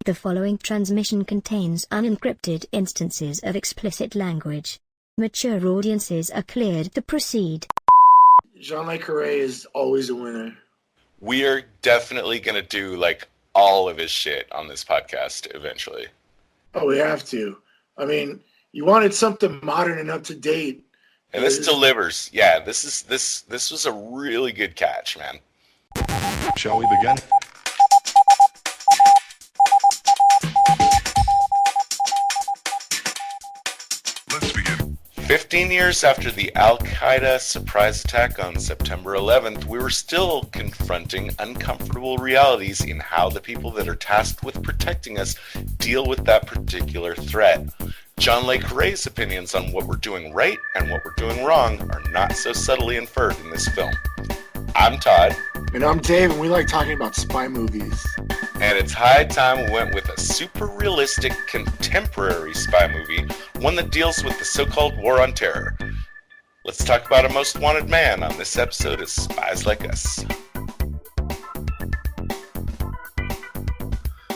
The following transmission contains unencrypted instances of explicit language. Mature audiences are cleared to proceed. Jean-Luc Carre is always a winner. We are definitely going to do, like, all of his shit on this podcast eventually. Oh, we have to. I mean, you wanted something modern and up to date. And this delivers. Yeah, this was a really good catch, man. Shall we begin? Let's begin. 15 years after the Al-Qaeda surprise attack on September 11th, we were still confronting uncomfortable realities in how the people that are tasked with protecting us deal with that particular threat. Jean-Luc Carre's opinions on what we're doing right and what we're doing wrong are not so subtly inferred in this film. I'm Todd. And I'm Dave, and we like talking about spy movies. And it's high time we went with a super realistic contemporary spy movie, one that deals with the so-called war on terror. Let's talk about A Most Wanted Man on this episode of Spies Like Us.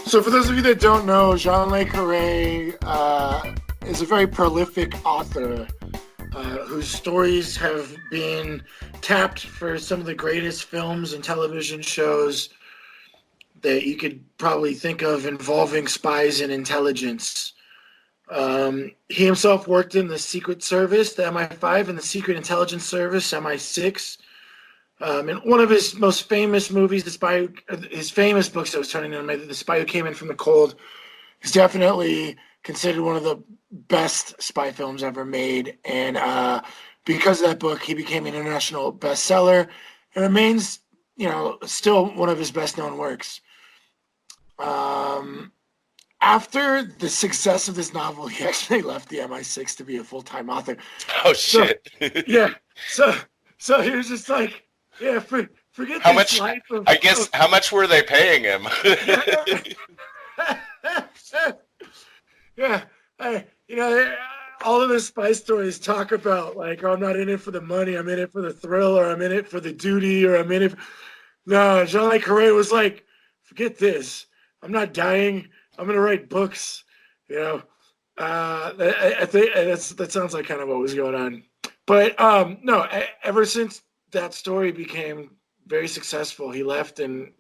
So for those of you that don't know, Jean-Luc Carre is a very prolific author whose stories have been tapped for some of the greatest films and television shows that you could probably think of involving spies and intelligence. He himself worked in the Secret Service, the MI5, and the Secret Intelligence Service, MI6. And one of his most famous movies, his famous books that was turning into The Spy Who Came In From the Cold, is definitely considered one of the best spy films ever made. And because of that book, he became an international bestseller and remains, still one of his best-known works. After the success of this novel, he actually left the MI6 to be a full-time author. Oh, shit. So he was just like, forget how this much, life of... I guess, how much were they paying him? All of the spy stories talk about, like, I'm not in it for the money, I'm in it for the thrill, or I'm in it for the duty, or I'm in it... No, Jean-Luc Carre was like, forget this. I'm not dying. I'm going to write books. I think that sounds like kind of what was going on. But no, ever since that story became very successful, he left, and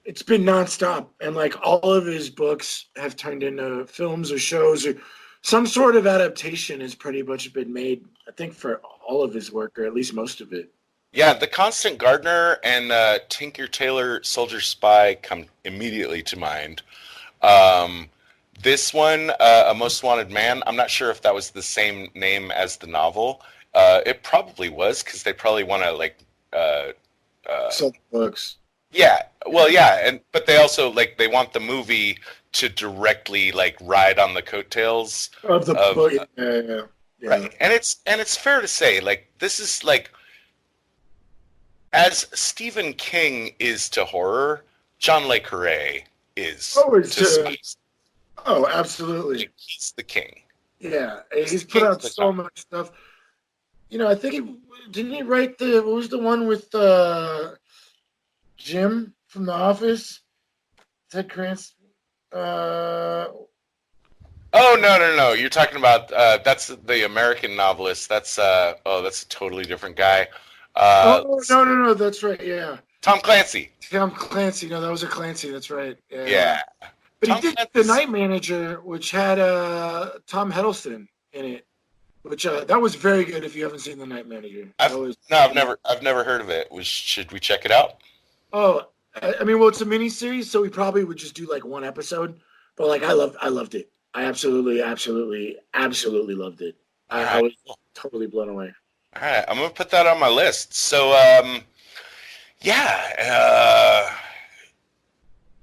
it's been nonstop. And like all of his books have turned into films or shows, or some sort of adaptation has pretty much been made, I think, for all of his work, or at least most of it. Yeah, The Constant Gardener and Tinker Tailor Soldier Spy come immediately to mind. This one, A Most Wanted Man, I'm not sure if that was the same name as the novel. It probably was, because they probably want to, sell books. Yeah, well, yeah, but they also, they want the movie to directly, ride on the coattails of the book. Yeah. Right, and it's fair to say, this is, as Stephen King is to horror, Jean-Luc Carre is to space. Oh, absolutely. He's the king. Yeah, he's put out so much stuff. I think didn't he write what was the one with Jim from The Office? Ted Krantz. Oh, no. You're talking about that's the American novelist. That's that's a totally different guy. No, that's right, yeah. Tom Clancy. No, that was a Clancy, that's right. Yeah. But he did The Night Manager, which had Tom Hiddleston in it, which that was very good if you haven't seen The Night Manager. I've never heard of it. Should we check it out? Oh, I mean, well, it's a mini-series, so we probably would just do, one episode. But, I loved it. I absolutely loved it. I was totally blown away. All right, I'm going to put that on my list. So,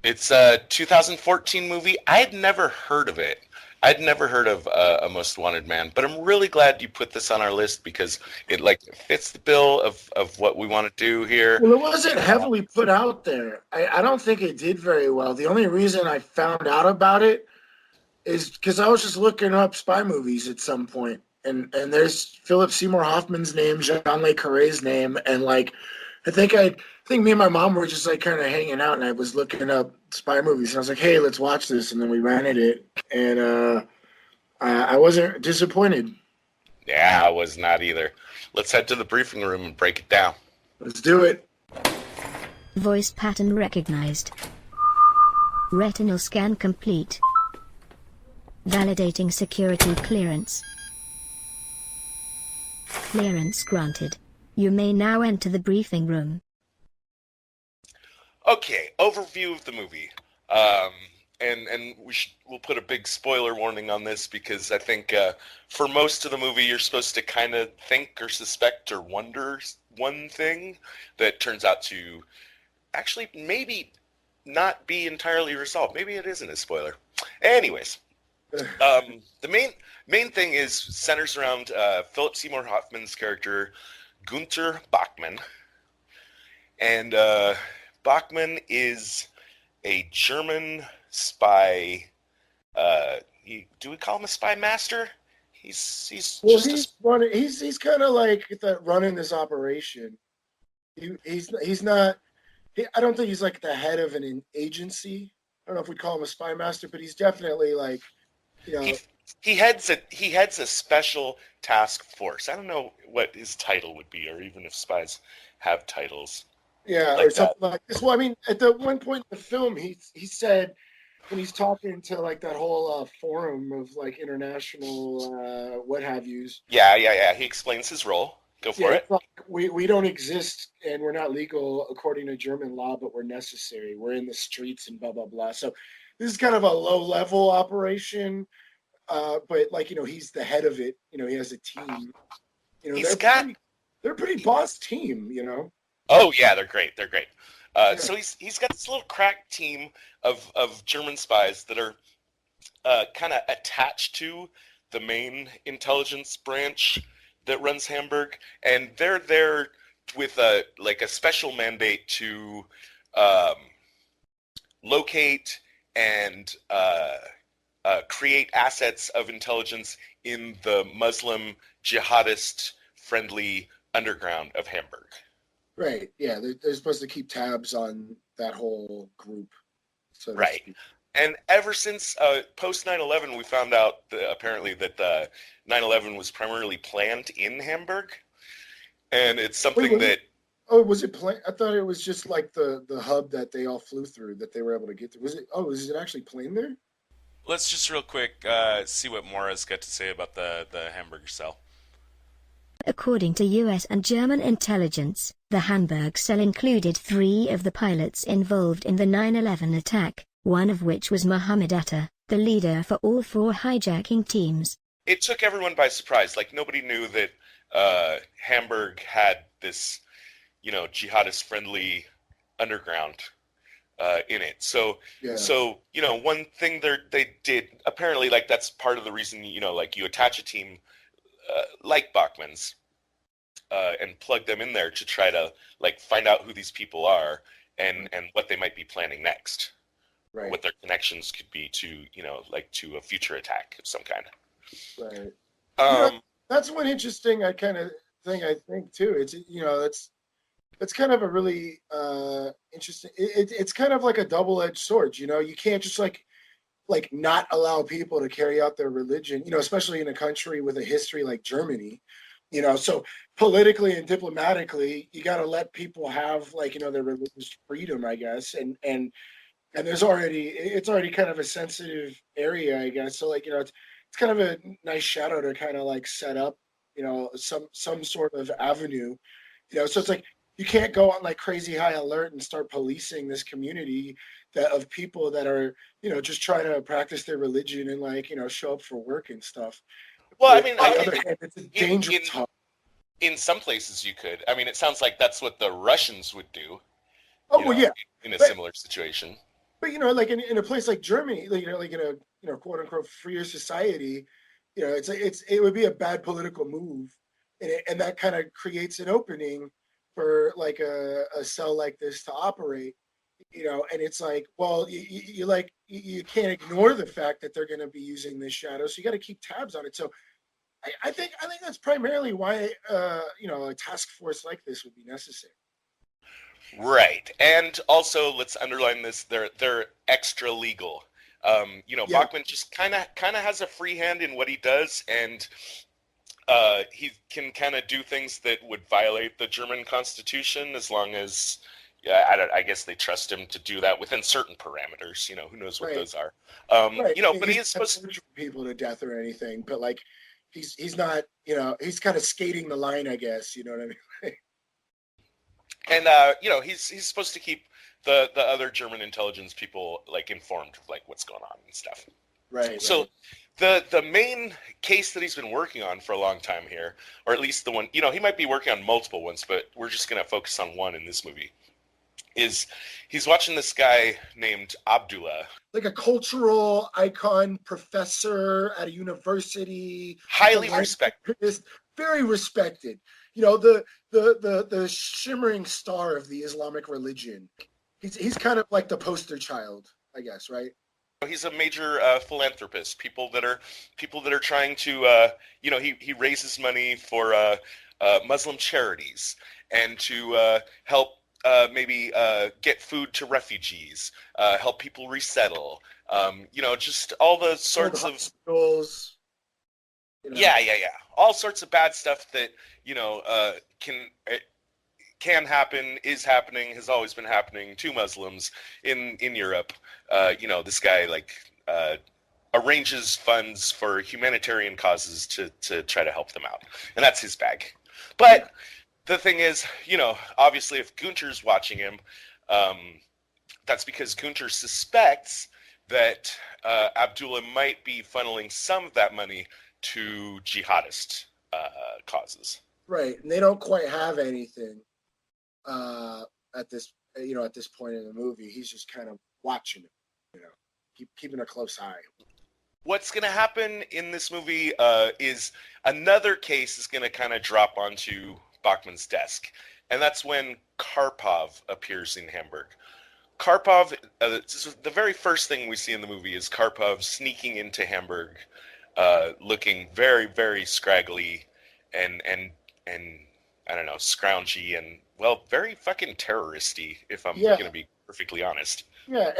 it's a 2014 movie. I had never heard of it. I'd never heard of A Most Wanted Man, but I'm really glad you put this on our list because it fits the bill of what we want to do here. Well, it wasn't heavily put out there. I don't think it did very well. The only reason I found out about it is because I was just looking up spy movies at some point. And there's Philip Seymour Hoffman's name, Jean-Luc Carre's name, and I think think me and my mom were just like kind of hanging out, and I was looking up spy movies, and I was like, "Hey, let's watch this," and then we rented it, and I wasn't disappointed. Yeah, I was not either. Let's head to the briefing room and break it down. Let's do it. Voice pattern recognized. Retinal scan complete. Validating security clearance. Clearance granted. You may now enter the briefing room. Okay, overview of the movie. And we'll put a big spoiler warning on this because I think for most of the movie you're supposed to kind of think or suspect or wonder one thing that turns out to actually maybe not be entirely resolved. Maybe it isn't a spoiler. Anyways, the main thing is centers around Philip Seymour Hoffman's character Gunther Bachmann, and Bachmann is a German spy. Do we call him a spy master? He's kind of like that running this operation. He's not. I don't think he's like the head of an agency. I don't know if we'd call him a spy master, but he's definitely like, you know. He heads a special task force. I don't know what his title would be, or even if spies have titles. Yeah, like or something like this. Well, I mean, at the one point in the film, he said when he's talking to like that whole forum of like international what have yous. Yeah. He explains his role. Go for it. Like, we don't exist and we're not legal according to German law, but we're necessary. We're in the streets and blah blah blah. So this is kind of a low level operation, but like he's the head of it. He has a team. They're a pretty boss team. Oh yeah, they're great. So he's got this little crack team of German spies that are kind of attached to the main intelligence branch that runs Hamburg, and they're there with a special mandate to locate and create assets of intelligence in the Muslim jihadist friendly underground of Hamburg. Right. Yeah, they're supposed to keep tabs on that whole group. So right. And ever since post 9/11, we found out apparently that 9/11 was primarily planned in Hamburg, and it's something was it planned? I thought it was just like the hub that they all flew through that they were able to get through. Was it actually planned there? Let's just real quick see what Mora's got to say about the Hamburger cell. According to US and German intelligence, the Hamburg cell included 3 of the pilots involved in the 9/11 attack, one of which was Mohammed Atta, the leader for all 4 hijacking teams. It took everyone by surprise. Like, nobody knew that Hamburg had this, jihadist-friendly underground in it. So one thing they did, apparently, like, that's part of the reason, you attach a team like Bachmann's and plug them in there to try to, find out who these people are and what they might be planning next. Right. What their connections could be to, to a future attack of some kind. Right. That's one interesting kind of thing I think too. It's kind of a really interesting. It's kind of like a double-edged sword. You can't just like not allow people to carry out their religion. Especially in a country with a history like Germany. So politically and diplomatically, you got to let people have their religious freedom, I guess, and it's already kind of a sensitive area, I guess. So it's kind of a nice shadow to kind of set up, some sort of avenue, so it's like you can't go on crazy high alert and start policing this community of people that are, just trying to practice their religion and show up for work and stuff. Well, on the other hand, it's a dangerous hub. In some places you could. I mean, it sounds like that's what the Russians would do. In a similar situation. But in a place like Germany, in a quote unquote freer society, it would be a bad political move, and that kind of creates an opening for a cell like this to operate, and it's you can't ignore the fact that they're going to be using this shadow, so you got to keep tabs on it. So I think that's primarily why a task force like this would be necessary. Right, and also let's underline this: they're extra legal. Yeah, Bachman just kind of has a free hand in what he does, and he can kind of do things that would violate the German Constitution as long as, yeah, I guess they trust him to do that within certain parameters. Who knows what right, those are. right. I mean, But he he's is not supposed. torturing people to death or anything, but like, he's not, he's kind of skating the line, I guess. You know what I mean? And he's supposed to keep the other German intelligence people like informed of like what's going on and stuff. Right, So right. the main case that he's been working on for a long time here, or at least the one, he might be working on multiple ones, but we're just gonna focus on one in this movie. Is he's watching this guy named Abdullah, Like a cultural icon, professor at a university, highly respected. philanthropist, very respected. The shimmering star of the Islamic religion. He's kind of like the poster child, I guess, right? He's a major philanthropist. People that are trying to, he raises money for Muslim charities and to help maybe get food to refugees, help people resettle. Just all the Build sorts of hospitals. yeah, all sorts of bad stuff that can happen, is happening, has always been happening to Muslims in Europe. This guy arranges funds for humanitarian causes to try to help them out, and that's his bag. But the thing is, obviously, if Gunter's watching him, that's because Gunter suspects that Abdullah might be funneling some of that money to jihadist causes. Right, and they don't quite have anything at this point in the movie. He's just kind of watching it, keeping a close eye. What's going to happen in this movie is another case is going to kind of drop onto Bachman's desk, and that's when Karpov appears in Hamburg. Karpov, the very first thing we see in the movie is Karpov sneaking into Hamburg, looking very, very scraggly and I don't know, scroungy and, well, very fucking terroristy, if I'm going to be perfectly honest. Yeah,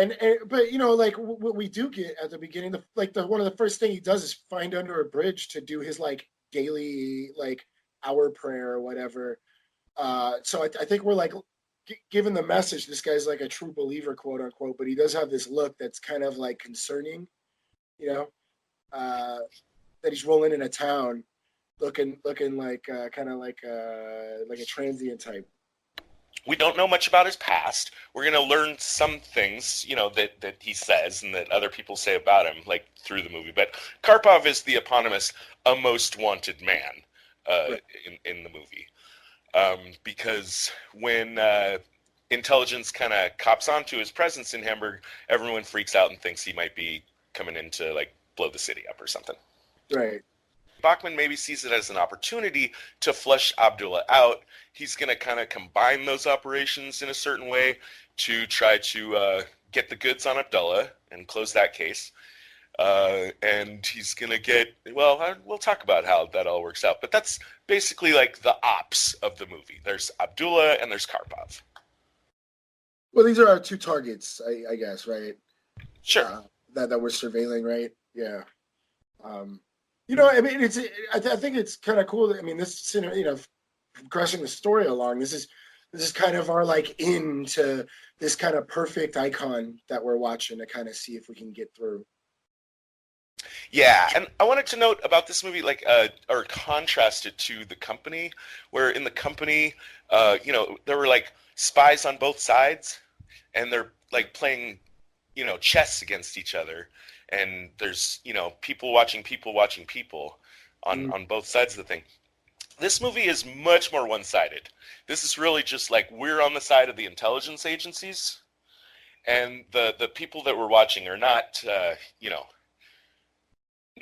but like what we do get at the beginning, one of the first thing he does is find under a bridge to do his like daily like hour prayer or whatever. So I think we're like given the message this guy's like a true believer, quote unquote, but he does have this look that's kind of like concerning, that he's rolling in a town looking like kind of like a transient type. We don't know much about his past. We're going to learn some things, that he says and that other people say about him, like through the movie. But Karpov is the eponymous "a most wanted man" Right. in the movie, because when intelligence kind of cops onto his presence in Hamburg, everyone freaks out and thinks he might be coming in to like blow the city up or something. Right. Bachman maybe sees it as an opportunity to flush Abdullah out. He's going to kind of combine those operations in a certain way to try to get the goods on Abdullah and close that case. And he's going to get, well, we'll talk about how that all works out. But that's basically like the ops of the movie. There's Abdullah and there's Karpov. Well, these are our two targets, I guess, right? Sure. That we're surveilling, right? Yeah. I mean, I think it's kind of cool. I mean, this, progressing the story along. This is kind of our like into this kind of perfect icon that we're watching to kind of see if we can get through. Yeah, and I wanted to note about this movie, like, or contrast it to The Company, where in The Company, there were like spies on both sides, and they're like playing, chess against each other. And there's, people watching people on both sides of the thing. This movie is much more one-sided. This is really just like we're on the side of the intelligence agencies, and the people that we're watching are not,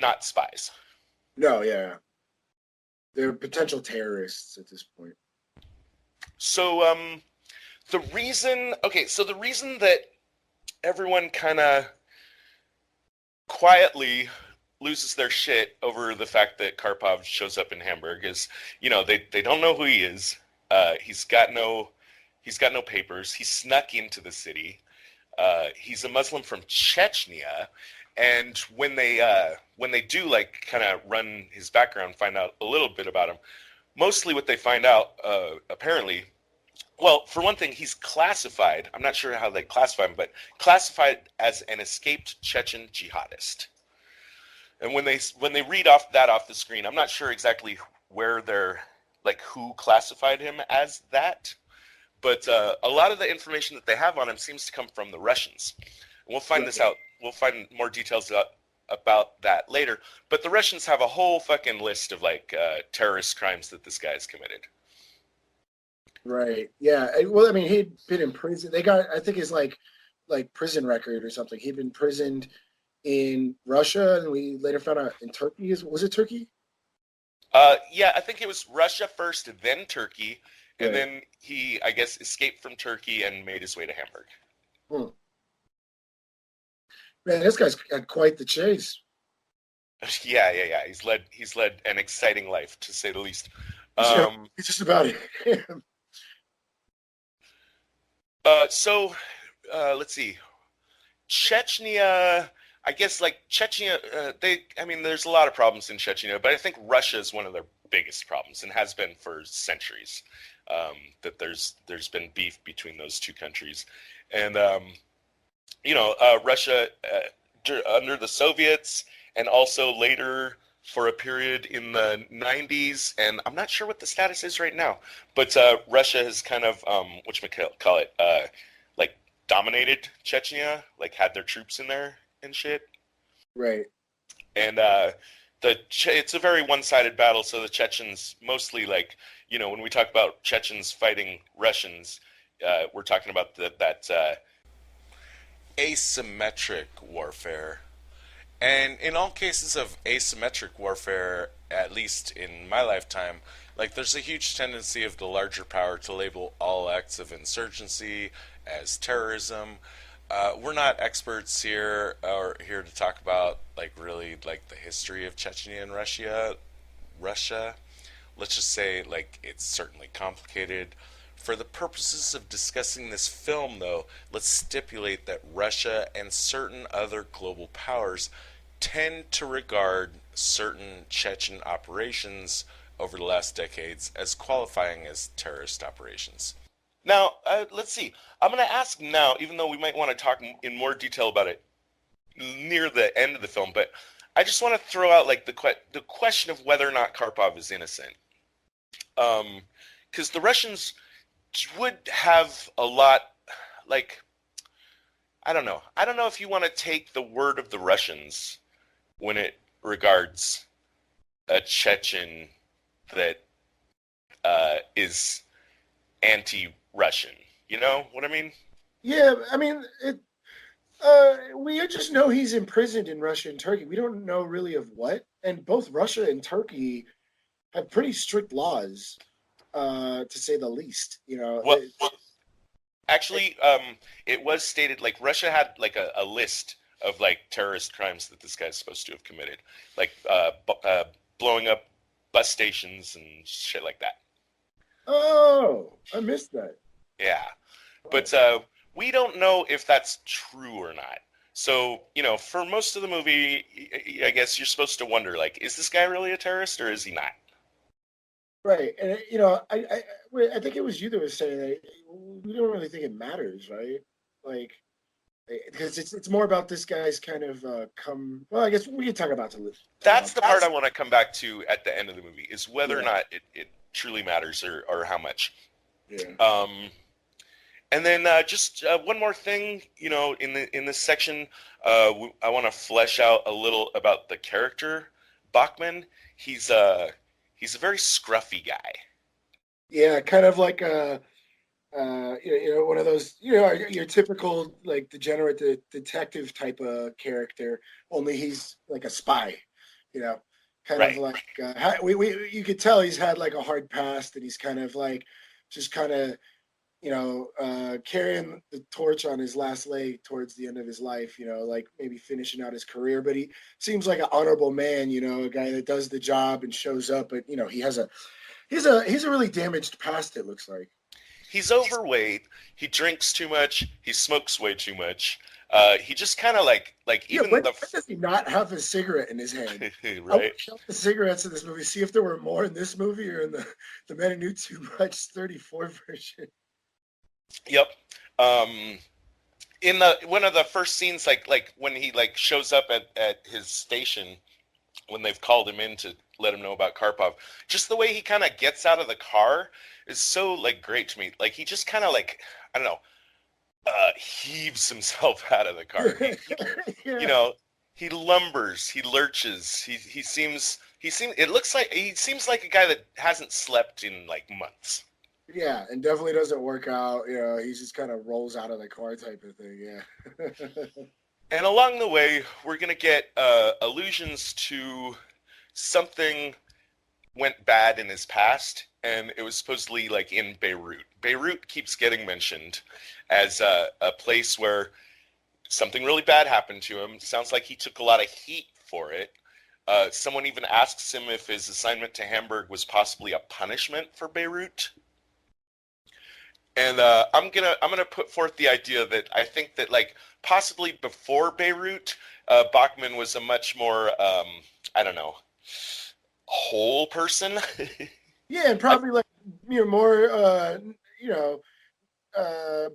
not spies. No, yeah. They're potential terrorists at this point. So, the reason that everyone kind of quietly loses their shit over the fact that Karpov shows up in Hamburg is, they don't know who he is. He's got no He's got no papers. He snuck into the city. He's a Muslim from Chechnya, and when they do like kind of run his background, find out a little bit about him, mostly what they find out apparently. Well, for one thing, he's classified. I'm not sure how they classify him, but classified as an escaped Chechen jihadist. And when they read off the screen, I'm not sure exactly where they're like who classified him as that, but a lot of the information that they have on him seems to come from the Russians. And we'll find this out. We'll find more details about that later. But the Russians have a whole fucking list of like terrorist crimes that this guy has committed. Right. Yeah. Well, I mean, he'd been in prison. They got, I think, his like prison record or something. He'd been imprisoned in Russia, and we later found out in Turkey. Was it Turkey? Yeah, I think it was Russia first, then Turkey, and Right. then he, I guess, escaped from Turkey and made his way to Hamburg. Man, this guy's had quite the chase. Yeah. He's led an exciting life, to say the least. It's just about it. So let's see. Chechnya, I guess like Chechnya, there's a lot of problems in Chechnya, but I think Russia is one of their biggest problems and has been for centuries. That there's been beef between those two countries. And, Russia under the Soviets and also later for a period in the 90s, and I'm not sure what the status is right now, but Russia has kind of, like dominated Chechnya, like had their troops in there and shit. Right. And it's a very one-sided battle, so the Chechens mostly like, when we talk about Chechens fighting Russians, we're talking about that asymmetric warfare. And in all cases of asymmetric warfare, at least in my lifetime, like there's a huge tendency of the larger power to label all acts of insurgency as terrorism. We're not experts here or here to talk about like really like the history of Chechnya and Russia. Let's just say like it's certainly complicated. For the purposes of discussing this film, though, let's stipulate that Russia and certain other global powers tend to regard certain Chechen operations over the last decades as qualifying as terrorist operations. Now, let's see. I'm going to ask now, even though we might want to talk in more detail about it near the end of the film, but I just want to throw out like the question of whether or not Karpov is innocent. Because the Russians would have a lot, like, I don't know if you want to take the word of the Russians when it regards a Chechen that is anti-Russian. You know what I mean? Yeah, I mean, we just know he's imprisoned in Russia and Turkey. We don't know really of what. And both Russia and Turkey have pretty strict laws, to say the least. Well, actually, it was stated like Russia had like a list of like terrorist crimes that this guy's supposed to have committed, like blowing up bus stations and shit like that. Oh, I missed that. Yeah, but we don't know if that's true or not. So, for most of the movie, I guess you're supposed to wonder, like, is this guy really a terrorist or is he not? Right, and I think it was you that was saying that we don't really think it matters, right? Like, because it's more about this guy's kind of Well, I guess we can talk about the. That's the part I want to come back to at the end of the movie is whether or not it truly matters or how much. Yeah. And then just one more thing, in this section, I want to flesh out a little about the character Bachman. He's a very scruffy guy. Yeah, kind of like one of those, your typical like degenerate detective type of character. Only he's like a spy, kind Right. of like you could tell he's had like a hard past, and he's kind of like just kind of carrying the torch on his last leg towards the end of his life, like maybe finishing out his career. But he seems like an honorable man, a guy that does the job and shows up. But he's a really damaged past, it looks like. He's overweight. He drinks too much. He smokes way too much. He just kind of like Yeah, even when the does he not have a cigarette in his hand? I would right. count the cigarettes in this movie. See if there were more in this movie or in the Men Who Knew Too Much 34 version. Yep. Um, in the one of the first scenes, like when he like shows up at his station when they've called him in to let him know about Karpov, just the way he kind of gets out of the car is so like great to me. Like he just kind of like I don't know, heaves himself out of the car. You Yeah. know, he lumbers, he lurches, he seems it looks like he seems like a guy that hasn't slept in like months. Yeah, and definitely doesn't work out. You know, he just kind of rolls out of the car type of thing. Yeah. And along the way, we're gonna get allusions to something went bad in his past, and it was supposedly like in Beirut. Beirut keeps getting mentioned as a place where something really bad happened to him. Sounds like he took a lot of heat for it. Someone even asks him if his assignment to Hamburg was possibly a punishment for Beirut. And I'm gonna put forth the idea that I think that like possibly before Beirut, Bachman was a much more I don't know, whole person. Yeah, and probably like more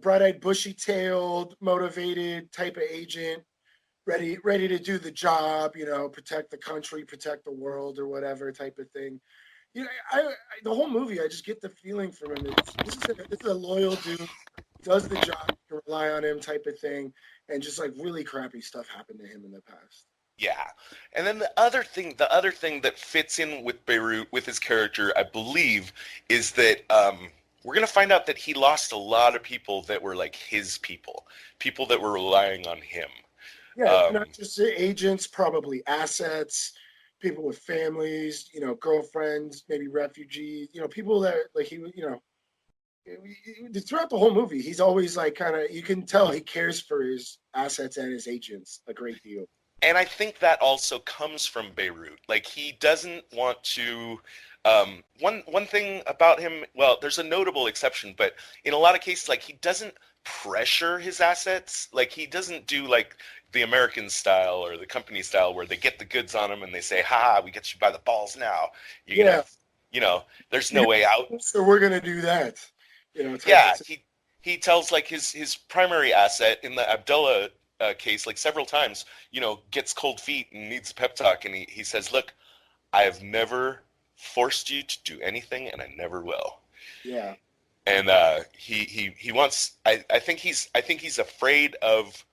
bright-eyed, bushy-tailed, motivated type of agent, ready to do the job, protect the country, protect the world, or whatever type of thing. The whole movie, I just get the feeling from him. This is a loyal dude, does the job, you can rely on him type of thing, and just like really crappy stuff happened to him in the past. Yeah. And then the other thing that fits in with Beirut with his character, I believe, is that we're gonna find out that he lost a lot of people that were like his people that were relying on him. Yeah, Um, not just agents, probably assets, people with families, girlfriends, maybe refugees, people that like throughout the whole movie, he's always like kind of, you can tell he cares for his assets and his agents a great deal. and I think that also comes from Beirut. Like he doesn't want to. One thing about him, well, there's a notable exception, but in a lot of cases, like he doesn't pressure his assets. Like he doesn't do like the American style or the company style where they get the goods on him and they say, "Ha, we get you by the balls now. You're gonna, Yeah, have, there's no way out." so we're gonna do that, type of. Yeah, he tells like his primary asset in the Abdullah case, like several times, gets cold feet and needs a pep talk, and he says, "Look, I have never forced you to do anything, and I never will." Yeah, And he wants. I think he's afraid of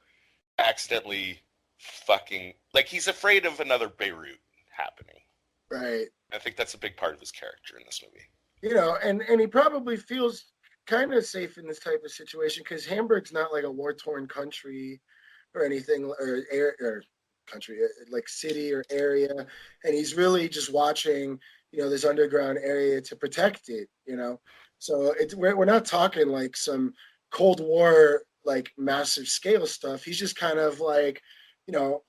accidentally fucking like he's afraid of another Beirut happening. right. I think that's a big part of his character in this movie. And he probably feels kind of safe in this type of situation because Hamburg's not like a war-torn country or anything, or country, like city or area, and he's really just watching, this underground area to protect it. So we're not talking like some Cold War like massive scale stuff. He's just kind of like,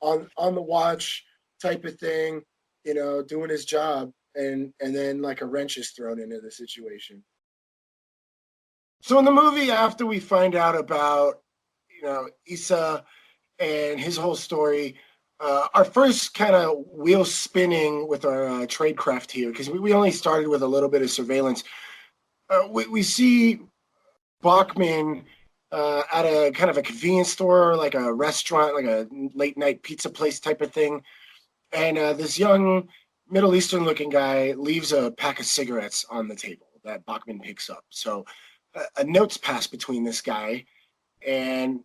on the watch type of thing, doing his job, and then like a wrench is thrown into the situation. So in the movie, after we find out about, Issa and his whole story, our first kind of wheel spinning with our tradecraft here, because we only started with a little bit of surveillance. We see Bachman at a kind of a convenience store, like a restaurant, like a late night pizza place type of thing. And this young Middle Eastern looking guy leaves a pack of cigarettes on the table that Bachman picks up. So a note's passed between this guy, and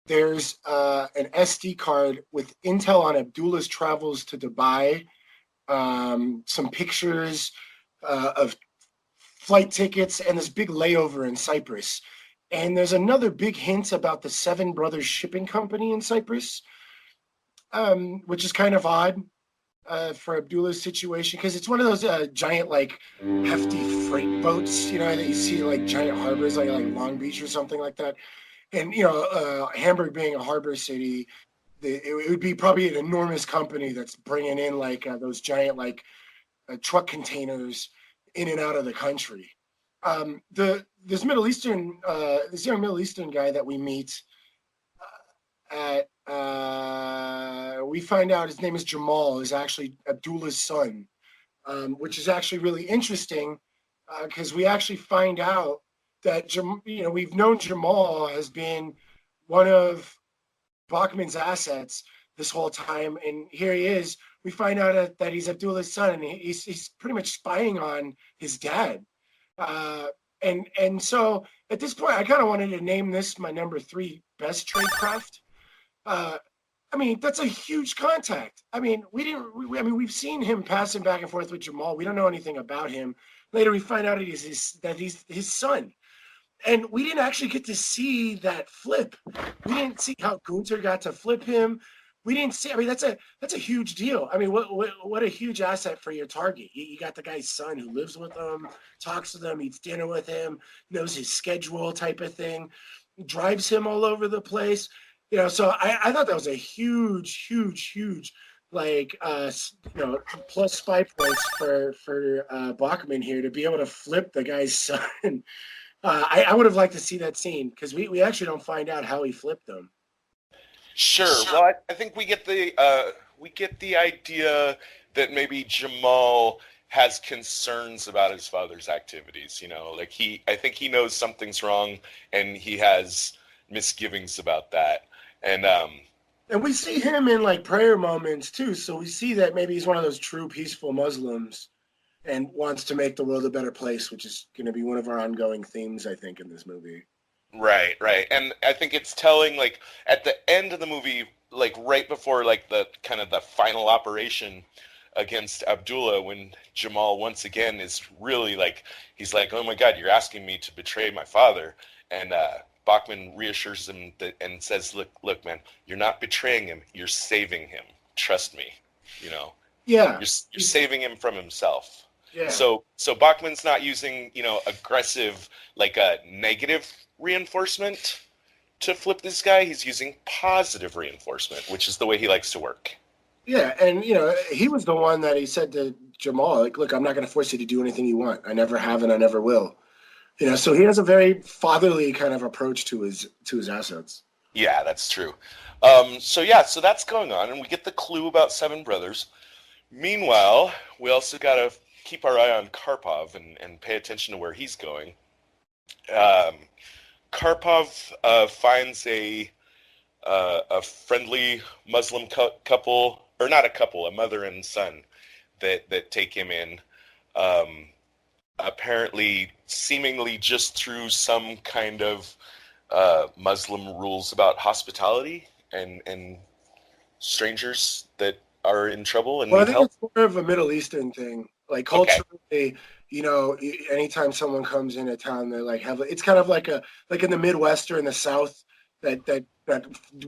there's an SD card with intel on Abdullah's travels to Dubai, some pictures of flight tickets, and this big layover in Cyprus. And there's another big hint about the Seven Brothers Shipping Company in Cyprus, which is kind of odd for Abdullah's situation, because it's one of those giant, like, hefty freight boats, that you see like giant harbors, like Long Beach or something like that. And Hamburg being a harbor city, it would be probably an enormous company that's bringing in like those giant like truck containers in and out of the country. This young Middle Eastern guy that we meet we find out his name is Jamal, is actually Abdullah's son, which is actually really interesting because we actually find out that we've known Jamal has been one of Bachman's assets this whole time, and here he is. We find out that he's Abdullah's son, and he's pretty much spying on his dad. And so at this point, I kind of wanted to name this my number 3 best tradecraft. I mean, that's a huge contact. I mean, we've seen him passing back and forth with Jamal. We don't know anything about him. Later, we find out that he's his son. And we didn't actually get to see that flip. We didn't see how Gunter got to flip him. We didn't see. I mean, that's a huge deal. I mean, what a huge asset for your target. You got the guy's son who lives with him, talks to them, eats dinner with him, knows his schedule, type of thing, drives him all over the place. So I thought that was a huge like plus spy points for Bachman here to be able to flip the guy's son. I would have liked to see that scene because we actually don't find out how he flipped them. Sure. Well, I think we get the idea that maybe Jamal has concerns about his father's activities. Like I think he knows something's wrong, and he has misgivings about that. And we see him in like prayer moments too. So we see that maybe he's one of those true peaceful Muslims and wants to make the world a better place, which is going to be one of our ongoing themes, I think, in this movie. Right. And I think it's telling, like, at the end of the movie, like, right before, like, the kind of the final operation against Abdullah, when Jamal once again is really, like, he's like, oh my God, you're asking me to betray my father. And Bachman reassures him and says, look, man, you're not betraying him. You're saving him. Trust me, Yeah. You're saving him from himself. Yeah. So Bachman's not using, aggressive, like a negative reinforcement to flip this guy. He's using positive reinforcement, which is the way he likes to work. Yeah, and he was the one that he said to Jamal, like, look, I'm not going to force you to do anything you want. I never have and I never will. So he has a very fatherly kind of approach to his assets. Yeah, that's true. So that's going on, and we get the clue about Seven Brothers. Meanwhile, we also got to keep our eye on Karpov and pay attention to where he's going. Karpov finds a friendly Muslim couple, or not a couple, a mother and son that take him in. Apparently, seemingly just through some kind of Muslim rules about hospitality and strangers that are in trouble and need help. I think it's more of a Middle Eastern thing. Like culturally, anytime someone comes into town, they like have. It's kind of like in the Midwest or in the South that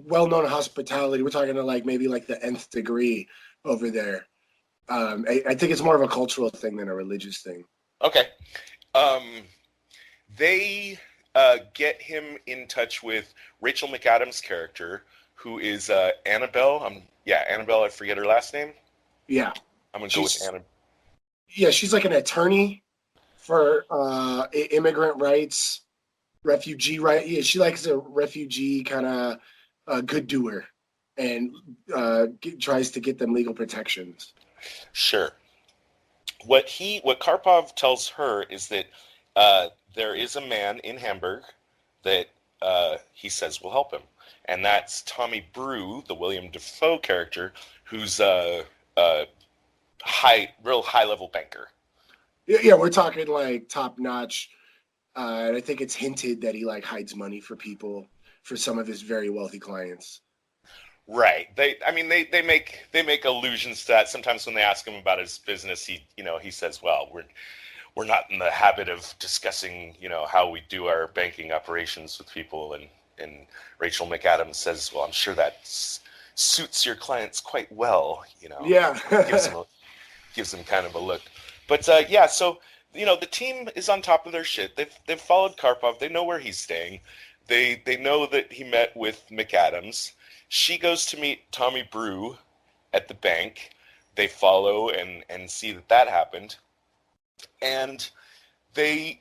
well-known hospitality. We're talking to like maybe like the nth degree over there. I think it's more of a cultural thing than a religious thing. Okay. They get him in touch with Rachel McAdams' character, who is Annabelle. Annabelle, I forget her last name. Yeah. I'm going to go with Annabelle. Yeah, she's like an attorney for immigrant rights, refugee rights. Yeah, she likes a refugee kind of good doer and tries to get them legal protections. Sure. What Karpov tells her is that there is a man in Hamburg that he says will help him, and that's Tommy Brew, the William Dafoe character, who's a real high level banker. Yeah, we're talking like top notch, and I think it's hinted that he like hides money for people, for some of his very wealthy clients. Right. They make allusions to that. Sometimes when they ask him about his business, he says, well, we're not in the habit of discussing, how we do our banking operations with people. And Rachel McAdams says, well, I'm sure that suits your clients quite well, Yeah. gives them kind of a look. But so the team is on top of their shit. They've followed Karpov. They know where he's staying. They know that he met with McAdams. She goes to meet Tommy Brew at the bank. They follow and see that happened. And they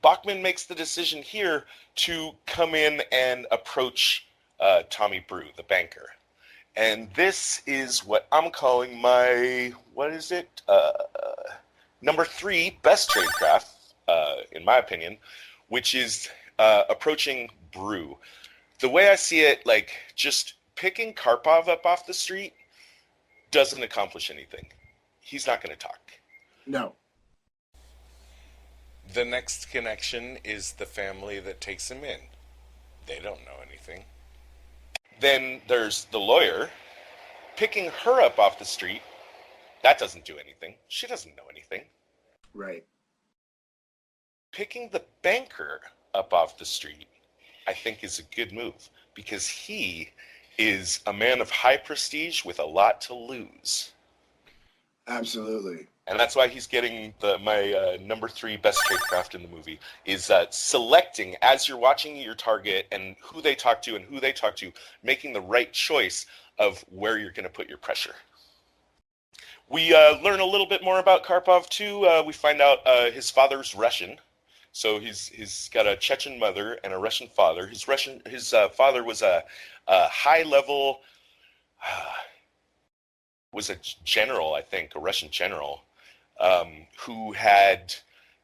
Bachman makes the decision here to come in and approach Tommy Brew, the banker. And this is what I'm calling my, what is it? Number 3 best tradecraft, in my opinion, which is approaching Brew. The way I see it, like, just picking Karpov up off the street doesn't accomplish anything. He's not going to talk. No. The next connection is the family that takes him in. They don't know anything. Then there's the lawyer. Picking her up off the street, that doesn't do anything. She doesn't know anything. Right. Picking the banker up off the street, I think, is a good move because he is a man of high prestige with a lot to lose. Absolutely. And that's why he's getting my number 3 best tradecraft in the movie, is selecting, as you're watching your target and who they talk to, making the right choice of where you're going to put your pressure. We learn a little bit more about Karpov, too. We find out his father's Russian. So he's got a Chechen mother and a Russian father. His father was a high-level, was a general, I think, a Russian general, who had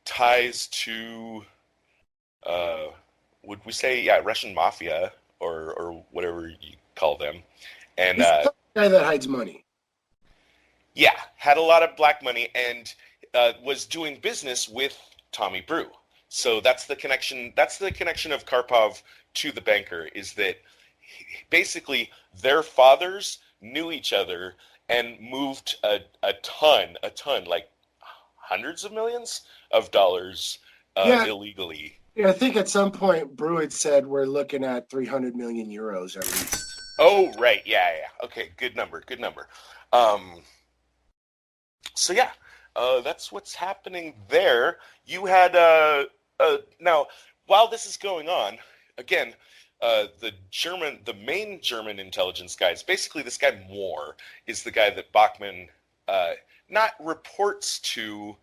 ties to, would we say, Russian mafia or whatever you call them. And he's the guy that hides money. Yeah, had a lot of black money and was doing business with Tommy Brew. So that's the connection. That's the connection of Karpov to the banker, is that basically their fathers knew each other and moved a ton, like hundreds of millions of dollars illegally. Yeah, I think at some point Brew had said we're looking at 300 million euros at least. Oh, right. Yeah. Okay, good number. So yeah, that's what's happening there. You had now, while this is going on, again, the main German intelligence guy is basically this guy Moore, is the guy that Bachman not reports to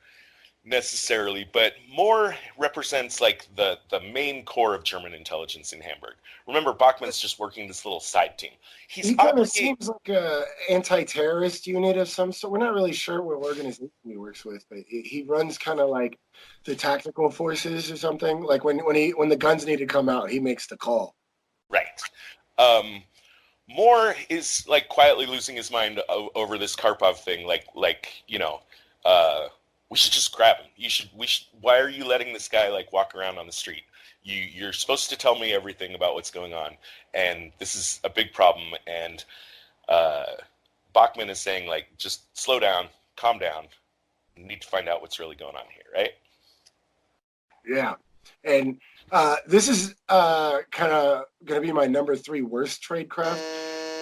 necessarily, but Moore represents like the main core of German intelligence in Hamburg. Remember, Bachman's just working this little side team. He kind of seems like a anti-terrorist unit of some sort. We're not really sure what organization he works with, but he runs kind of like the tactical forces or something. Like when the guns need to come out, he makes the call. Right. Moore is like quietly losing his mind over this Karpov thing. We should just grab him. Why are you letting this guy like walk around on the street? You're supposed to tell me everything about what's going on, and this is a big problem. And Bachman is saying, like, just slow down, calm down. You need to find out what's really going on here, right? Yeah, and this is kind of going to be my number 3 worst tradecraft.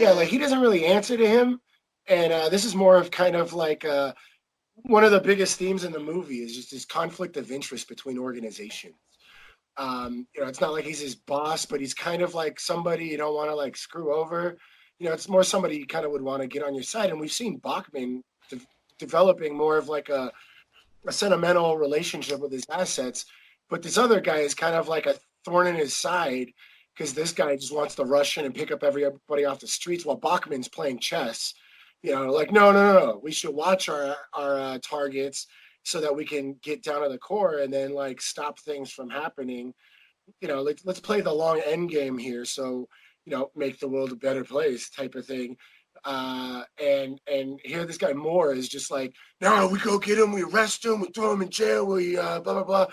Yeah, like he doesn't really answer to him, and this is more of kind of like one of the biggest themes in the movie is just this conflict of interest between organizations. It's not like he's his boss, but he's kind of like somebody you don't want to like screw over. It's more somebody you kind of would want to get on your side. And we've seen Bachman developing more of like a sentimental relationship with his assets. But this other guy is kind of like a thorn in his side because this guy just wants to rush in and pick up everybody off the streets while Bachman's playing chess. Like, no. We should watch our targets so that we can get down to the core and then like stop things from happening. Let's play the long end game here. So, make the world a better place type of thing. And here this guy Moore is just like, no, we go get him, we arrest him, we throw him in jail, we blah, blah, blah.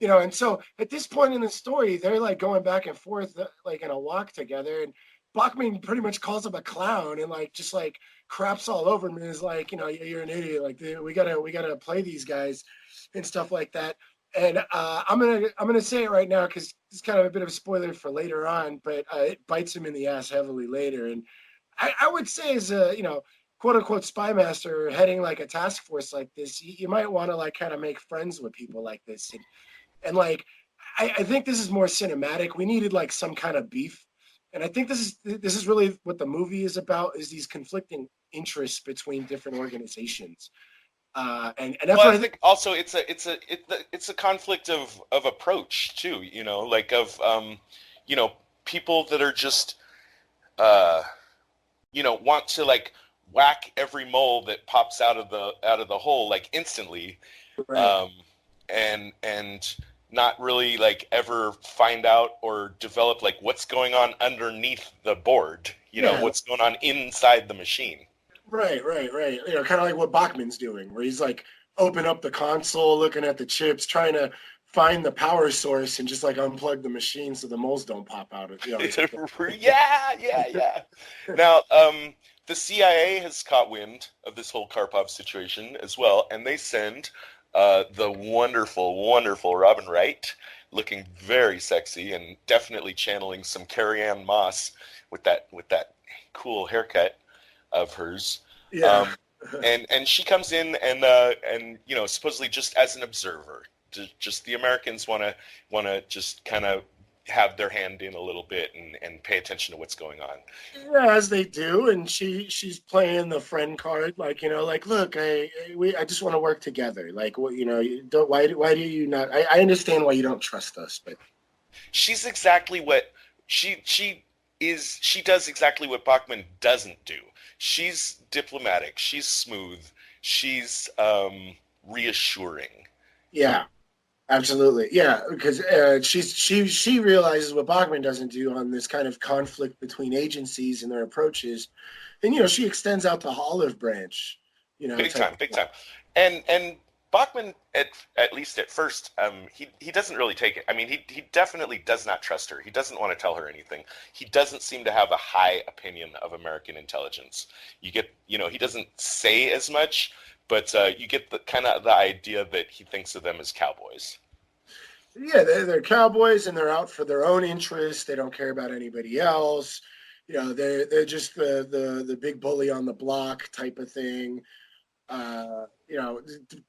And so at this point in the story, they're like going back and forth, like in a walk together. And Bachman pretty much calls him a clown and like just like craps all over him and is like, you're an idiot. Like we gotta play these guys and stuff like that. And I'm gonna say it right now because it's kind of a bit of a spoiler for later on, but it bites him in the ass heavily later. And I would say as a quote unquote spy master heading like a task force like this, you might want to like kind of make friends with people like this. And like I think this is more cinematic. We needed like some kind of beef. And I think this is really what the movie is about, is these conflicting interests between different organizations. And that's Well, what I I think. think also it's a conflict of approach too. Like of people that are just uh, want to like whack every mole that pops out of the hole like instantly, Right. um, and not really like ever find out or develop like what's going on underneath the board. Yeah. What's going on inside the machine. Right. Kind of like what Bachman's doing, where he's like open up the console, looking at the chips, trying to find the power source, and just like unplug the machine so the moles don't pop out. Yeah. Now, the CIA has caught wind of this whole Karpov situation as well, and they send the wonderful, wonderful Robin Wright, looking very sexy and definitely channeling some Carrie-Anne Moss with that cool haircut of hers. Yeah. Um, and she comes in and supposedly just as an observer. Just the Americans want to just kind of have their hand in a little bit and pay attention to what's going on. Yeah, as they do, and she's playing the friend card, like like look, I just want to work together. Like what you don't why do you not? I understand why you don't trust us, but She's exactly what she does exactly what Bachman doesn't do. She's diplomatic, she's smooth, she's reassuring. yeah, absolutely, yeah, because she realizes what Bachman doesn't do on this kind of conflict between agencies and their approaches, and she extends out the olive branch, Big type time, of big thing. time. And Bachman, at least at first, he doesn't really take it. I mean, he definitely does not trust her. He doesn't want to tell her anything. He doesn't seem to have a high opinion of American intelligence. You get, he doesn't say as much, but you get the kind of the idea that he thinks of them as cowboys. Yeah, they're cowboys and they're out for their own interests. They don't care about anybody else. They're just the big bully on the block type of thing.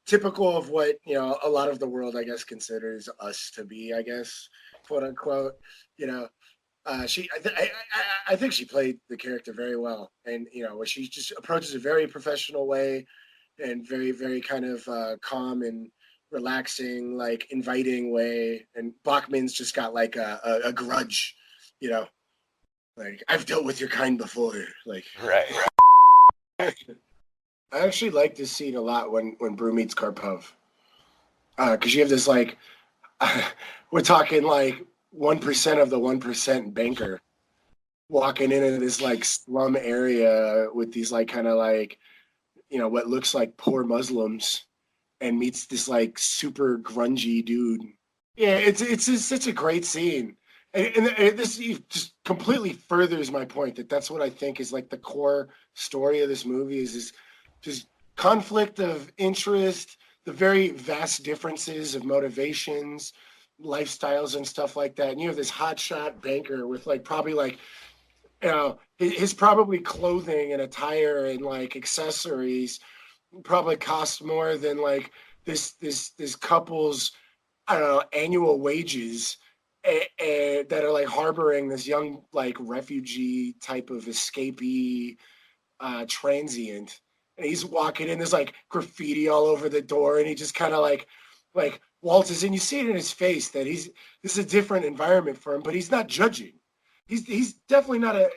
Typical of what a lot of the world, I guess, considers us to be, I guess, quote unquote. You know, I think she played the character very well, and where she just approaches a very professional way and very very kind of calm and relaxing, like inviting way. And Bachman's just got like a grudge, you know, like I've dealt with your kind before. Like Right. I actually like this scene a lot when Brew meets Karpov, because you have this like we're talking like 1% of the 1% banker walking into this like slum area with these like kind of like what looks like poor Muslims and meets this like super grungy dude. Yeah, it's just such a great scene, and this just completely furthers my point that that's what I think is like the core story of this movie is just conflict of interest, the very vast differences of motivations, lifestyles, and stuff like that. And you have this hotshot banker with like probably like his probably clothing and attire and like accessories probably cost more than like this couple's I don't know annual wages that are like harboring this young like refugee type of escapee transient, and he's walking in. There's like graffiti all over the door, and he just kind of like waltzes in. You see it in his face that this is a different environment for him, but he's not judging. He's definitely not a.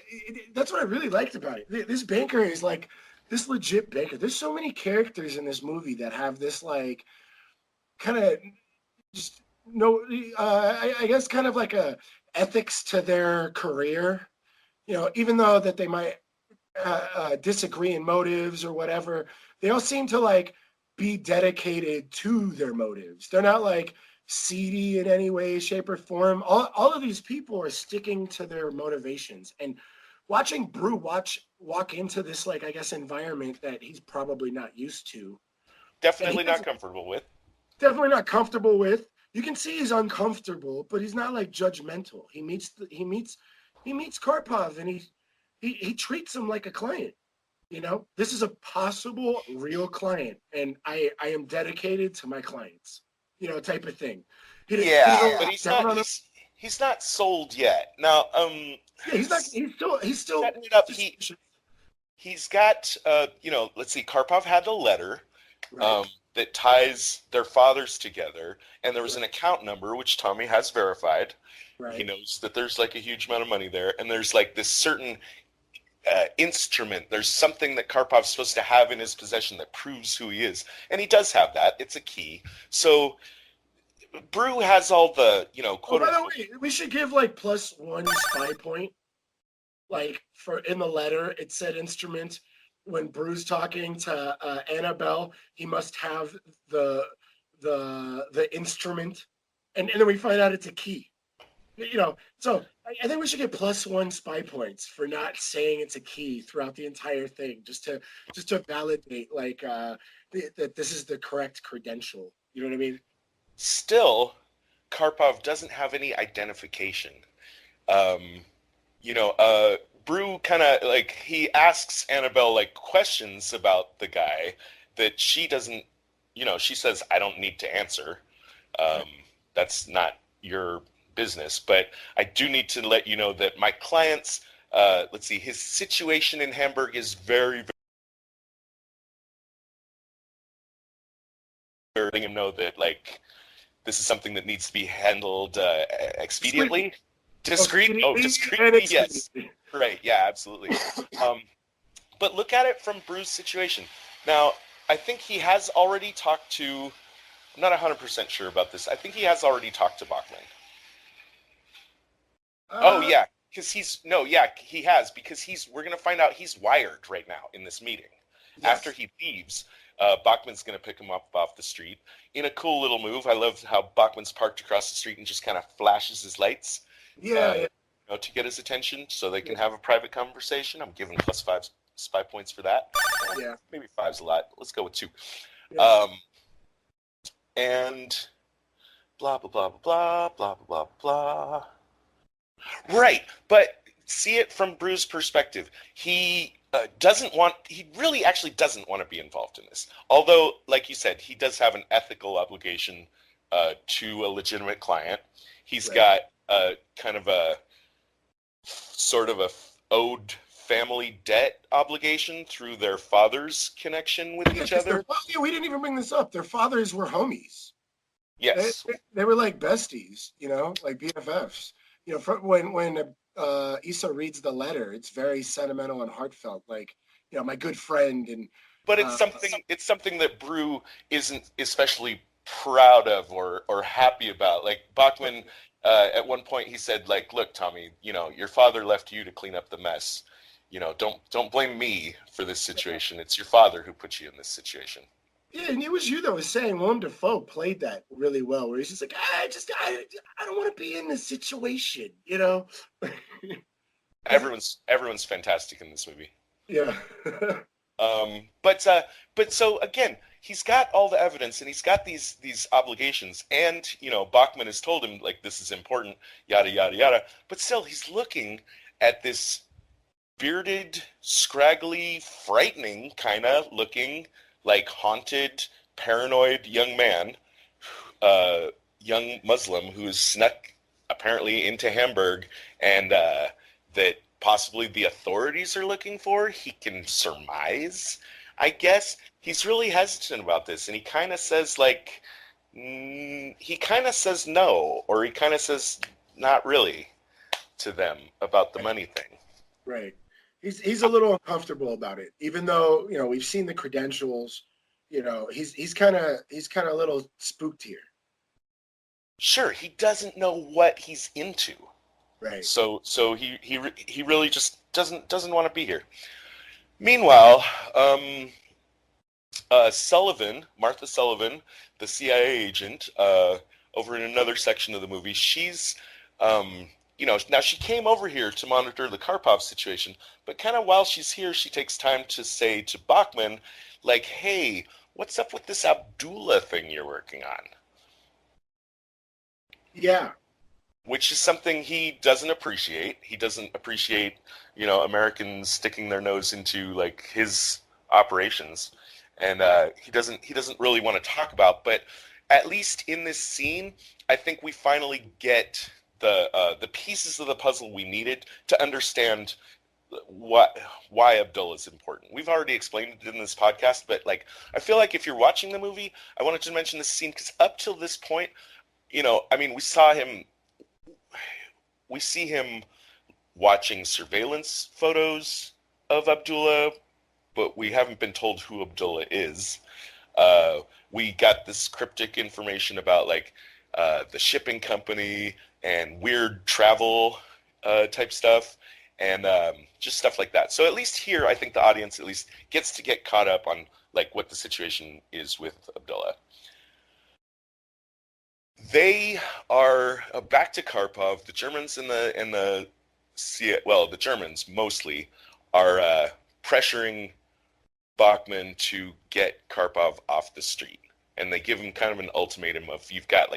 That's what I really liked about it. This banker is like this legit banker. There's so many characters in this movie that have this like kind of just no, I guess kind of like a ethics to their career. Even though that they might disagree in motives or whatever, they all seem to like be dedicated to their motives. They're not like seedy in any way, shape, or form. All of these people are sticking to their motivations. And watching Brew walk into this like I guess environment that he's probably not used to, and Definitely not comfortable with. definitely not comfortable with. You can see he's uncomfortable, but he's not like judgmental. He meets Karpov, and he treats him like a client. This is a possible real client, and I am dedicated to my clients. Type of thing. He Yeah, don't but look down on him. he's not sold yet. Now, Yeah, he's not. He's still setting it up. suspicious. He's got let's see, Karpov had a letter Right. that ties their fathers together. And there was an account number, which Tommy has verified. He Right. knows that there's like a huge amount of money there. And there's like this certain instrument. There's something that Karpov's supposed to have in his possession that proves who he is. And he does have that. It's a key. So Brew has all the, Oh, quote by the unquote. way, we should give like +1 spy point. Like for in the letter, it said instrument. When Brew's talking to Annabelle, he must have the instrument, and then we find out it's a key. So I think we should get +1 spy points for not saying it's a key throughout the entire thing, just to validate like that this is the correct credential. You know what I mean? Still, Karpov doesn't have any identification. Um, Brew kind of like he asks Annabelle like questions about the guy that she doesn't, she says, I don't need to answer. Um, that's not your business, but I do need to let you know that my client's, let's see, his situation in Hamburg is very, very, letting him know that like this is something that needs to be handled expediently. Discreet? Oh, discreetly, yes. Right, yeah, absolutely. But look at it from Brew's situation. Now, I think he has already talked to, I'm not 100% sure about this. I think he has already talked to Bachman. Oh, yeah, because he has, because we're going to find out he's wired right now in this meeting. Yes. After he leaves, Bachman's going to pick him up off the street in a cool little move. I love how Bachman's parked across the street and just kind of flashes his lights. Yeah. To get his attention so they can have a private conversation. I'm giving +5 spy points for that. Yeah. Maybe 5's a lot. Let's go with 2. Yeah. And blah, blah, blah, blah, blah, blah, blah, blah. Right. But see it from Brew's perspective. He really actually doesn't want to be involved in this. Although, like you said, he does have an ethical obligation to a legitimate client. He's got kind of a sort of a owed family debt obligation through their father's connection with each other. We didn't even bring this up. Their fathers were homies. Yes. They were like besties, like BFFs. When Issa reads the letter, it's very sentimental and heartfelt, like, my good friend. But it's something that Brew isn't especially proud of or happy about. Like Bachman, at one point he said, like, look, Tommy, your father left you to clean up the mess. Don't blame me for this situation. It's your father who put you in this situation. Yeah, and it was you that was saying Willem Dafoe played that really well, where he's just like, I don't want to be in this situation, Everyone's fantastic in this movie. Yeah. But so again, he's got all the evidence and he's got these obligations, and Bachman has told him like this is important, yada yada yada. But still, he's looking at this bearded, scraggly, frightening kind of looking, like haunted, paranoid young man, young Muslim who's snuck apparently into Hamburg, and that possibly the authorities are looking for. He can surmise, I guess. He's really hesitant about this, and he kind of says like, he kind of says no, or he kind of says not really to them about the money thing. Right. He's a little uncomfortable about it, even though we've seen the credentials. He's kind of a little spooked here. Sure, he doesn't know what he's into. Right. So he really just doesn't want to be here. Meanwhile, Martha Sullivan, the CIA agent, over in another section of the movie, she's now she came over here to monitor the Karpov situation, but kind of while she's here, she takes time to say to Bachman, like, hey, what's up with this Abdullah thing you're working on? Yeah. Which is something he doesn't appreciate. He doesn't appreciate, Americans sticking their nose into like his operations, and he doesn't really want to talk about. But at least in this scene, I think we finally get the pieces of the puzzle we needed to understand why Abdullah is important. We've already explained it in this podcast, but like I feel like if you're watching the movie, I wanted to mention this scene because up till this point, I mean, we see him watching surveillance photos of Abdullah, but we haven't been told who Abdullah is. We got this cryptic information about like the shipping company and weird travel type stuff, and just stuff like that. So at least here, I think the audience at least gets to get caught up on like what the situation is with Abdullah. They are back to Karpov. The Germans the Germans mostly are pressuring Bachman to get Karpov off the street, and they give him kind of an ultimatum of you've got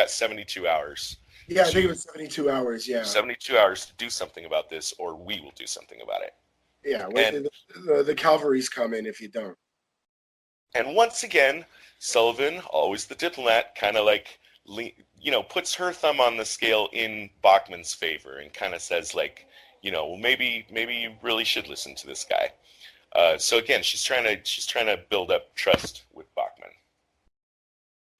72 hours. Yeah, I think it was 72 hours. Yeah, 72 hours to do something about this, or we will do something about it. Yeah, the cavalry's coming if you don't. And once again, Sullivan, always the diplomat, kind of like puts her thumb on the scale in Bachman's favor and kind of says like, maybe you really should listen to this guy. So again, she's trying to build up trust with Bachman.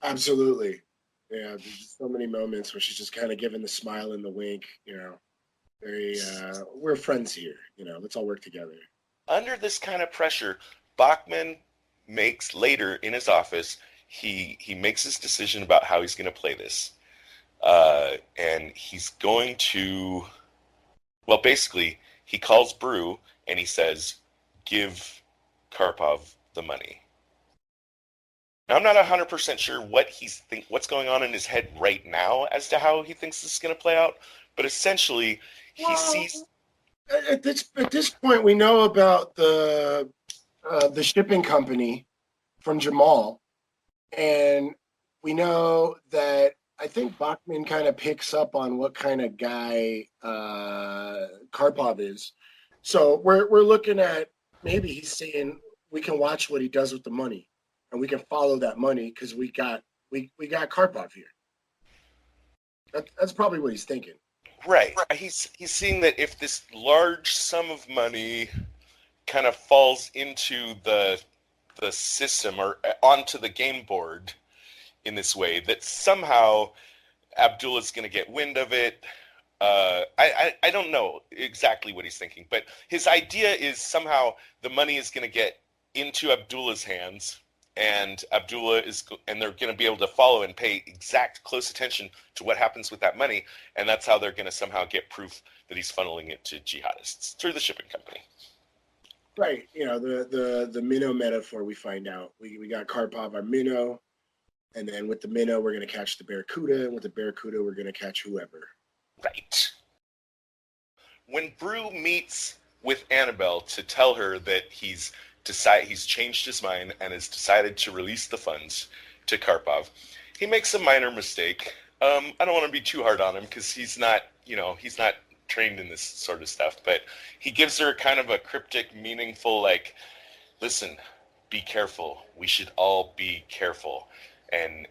Absolutely. Yeah, there's so many moments where she's just kind of giving the smile and the wink, very, we're friends here, let's all work together. Under this kind of pressure, Bachman makes later in his office, he makes his decision about how he's going to play this. And he's going to, basically, he calls Brew and he says, give Karpov the money. Now, I'm not 100% sure what's going on in his head right now as to how he thinks this is going to play out, but essentially, he sees. At this point, we know about the shipping company from Jamal, and we know that I think Bachman kind of picks up on what kind of guy Karpov is. So we're looking at maybe he's saying we can watch what he does with the money. And we can follow that money because we got Karpov here. That's probably what he's thinking. Right. He's seeing that if this large sum of money kind of falls into the system or onto the game board in this way, that somehow Abdullah's going to get wind of it. I don't know exactly what he's thinking, but his idea is somehow the money is going to get into Abdullah's hands. And they're going to be able to follow and pay close attention to what happens with that money, and that's how they're going to somehow get proof that he's funneling it to jihadists through the shipping company. Right, the minnow metaphor. We find out we got Karpov, our minnow, and then with the minnow we're going to catch the barracuda, and with the barracuda we're going to catch whoever. Right. When Brew meets with Annabelle to tell her that he's changed his mind and has decided to release the funds to Karpov, he makes a minor mistake. I don't want to be too hard on him because he's not trained in this sort of stuff, but he gives her kind of a cryptic, meaningful, like, listen, be careful. We should all be careful. And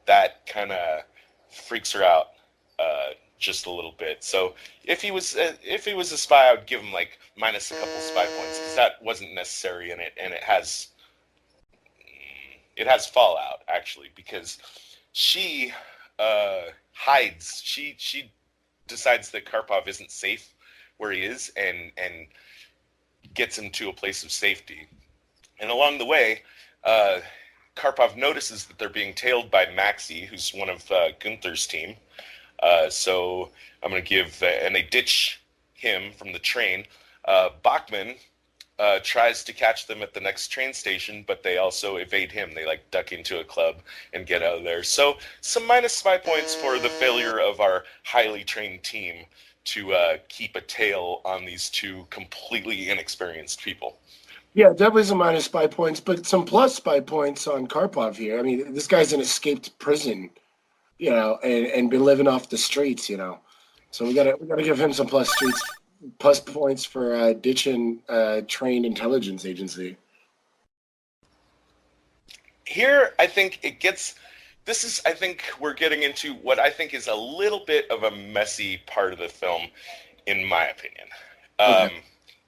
that kind of freaks her out just a little bit. So if he was a spy, I would give him like minus a couple spy points because that wasn't necessary in it, and it has fallout actually because she hides. She decides that Karpov isn't safe where he is and gets him to a place of safety. And along the way, Karpov notices that they're being tailed by Maxi, who's one of Gunther's team. So I'm going to give, and they ditch him from the train. Bachman tries to catch them at the next train station, but they also evade him. They like duck into a club and get out of there. So some minus spy points for the failure of our highly trained team to keep a tail on these two completely inexperienced people. Yeah, definitely some minus spy points, but some plus spy points on Karpov here. I mean, this guy's an escaped prison. And been living off the streets, So we gotta give him some plus points for ditching trained intelligence agency. Here, I think I think we're getting into what I think is a little bit of a messy part of the film, in my opinion. Okay.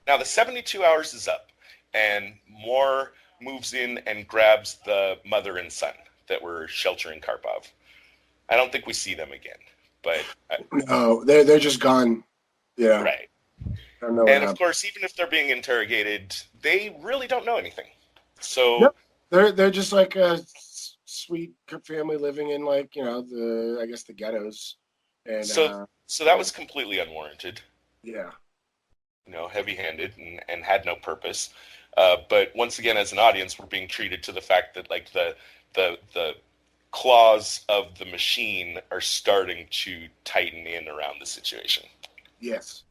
Now the 72 hours is up, and Moore moves in and grabs the mother and son that were sheltering Karpov. I don't think we see them again, but No, they're just gone. Yeah, right. I don't know what And of happened. course, even if they're being interrogated, they really don't know anything. So, No, they're just like a sweet family living in like the I guess the ghettos, and so, so that yeah, was completely unwarranted. yeah, Heavy-handed and had no purpose. But once again, as an audience, we're being treated to the fact that like the claws of the machine are starting to tighten in around the situation. yes,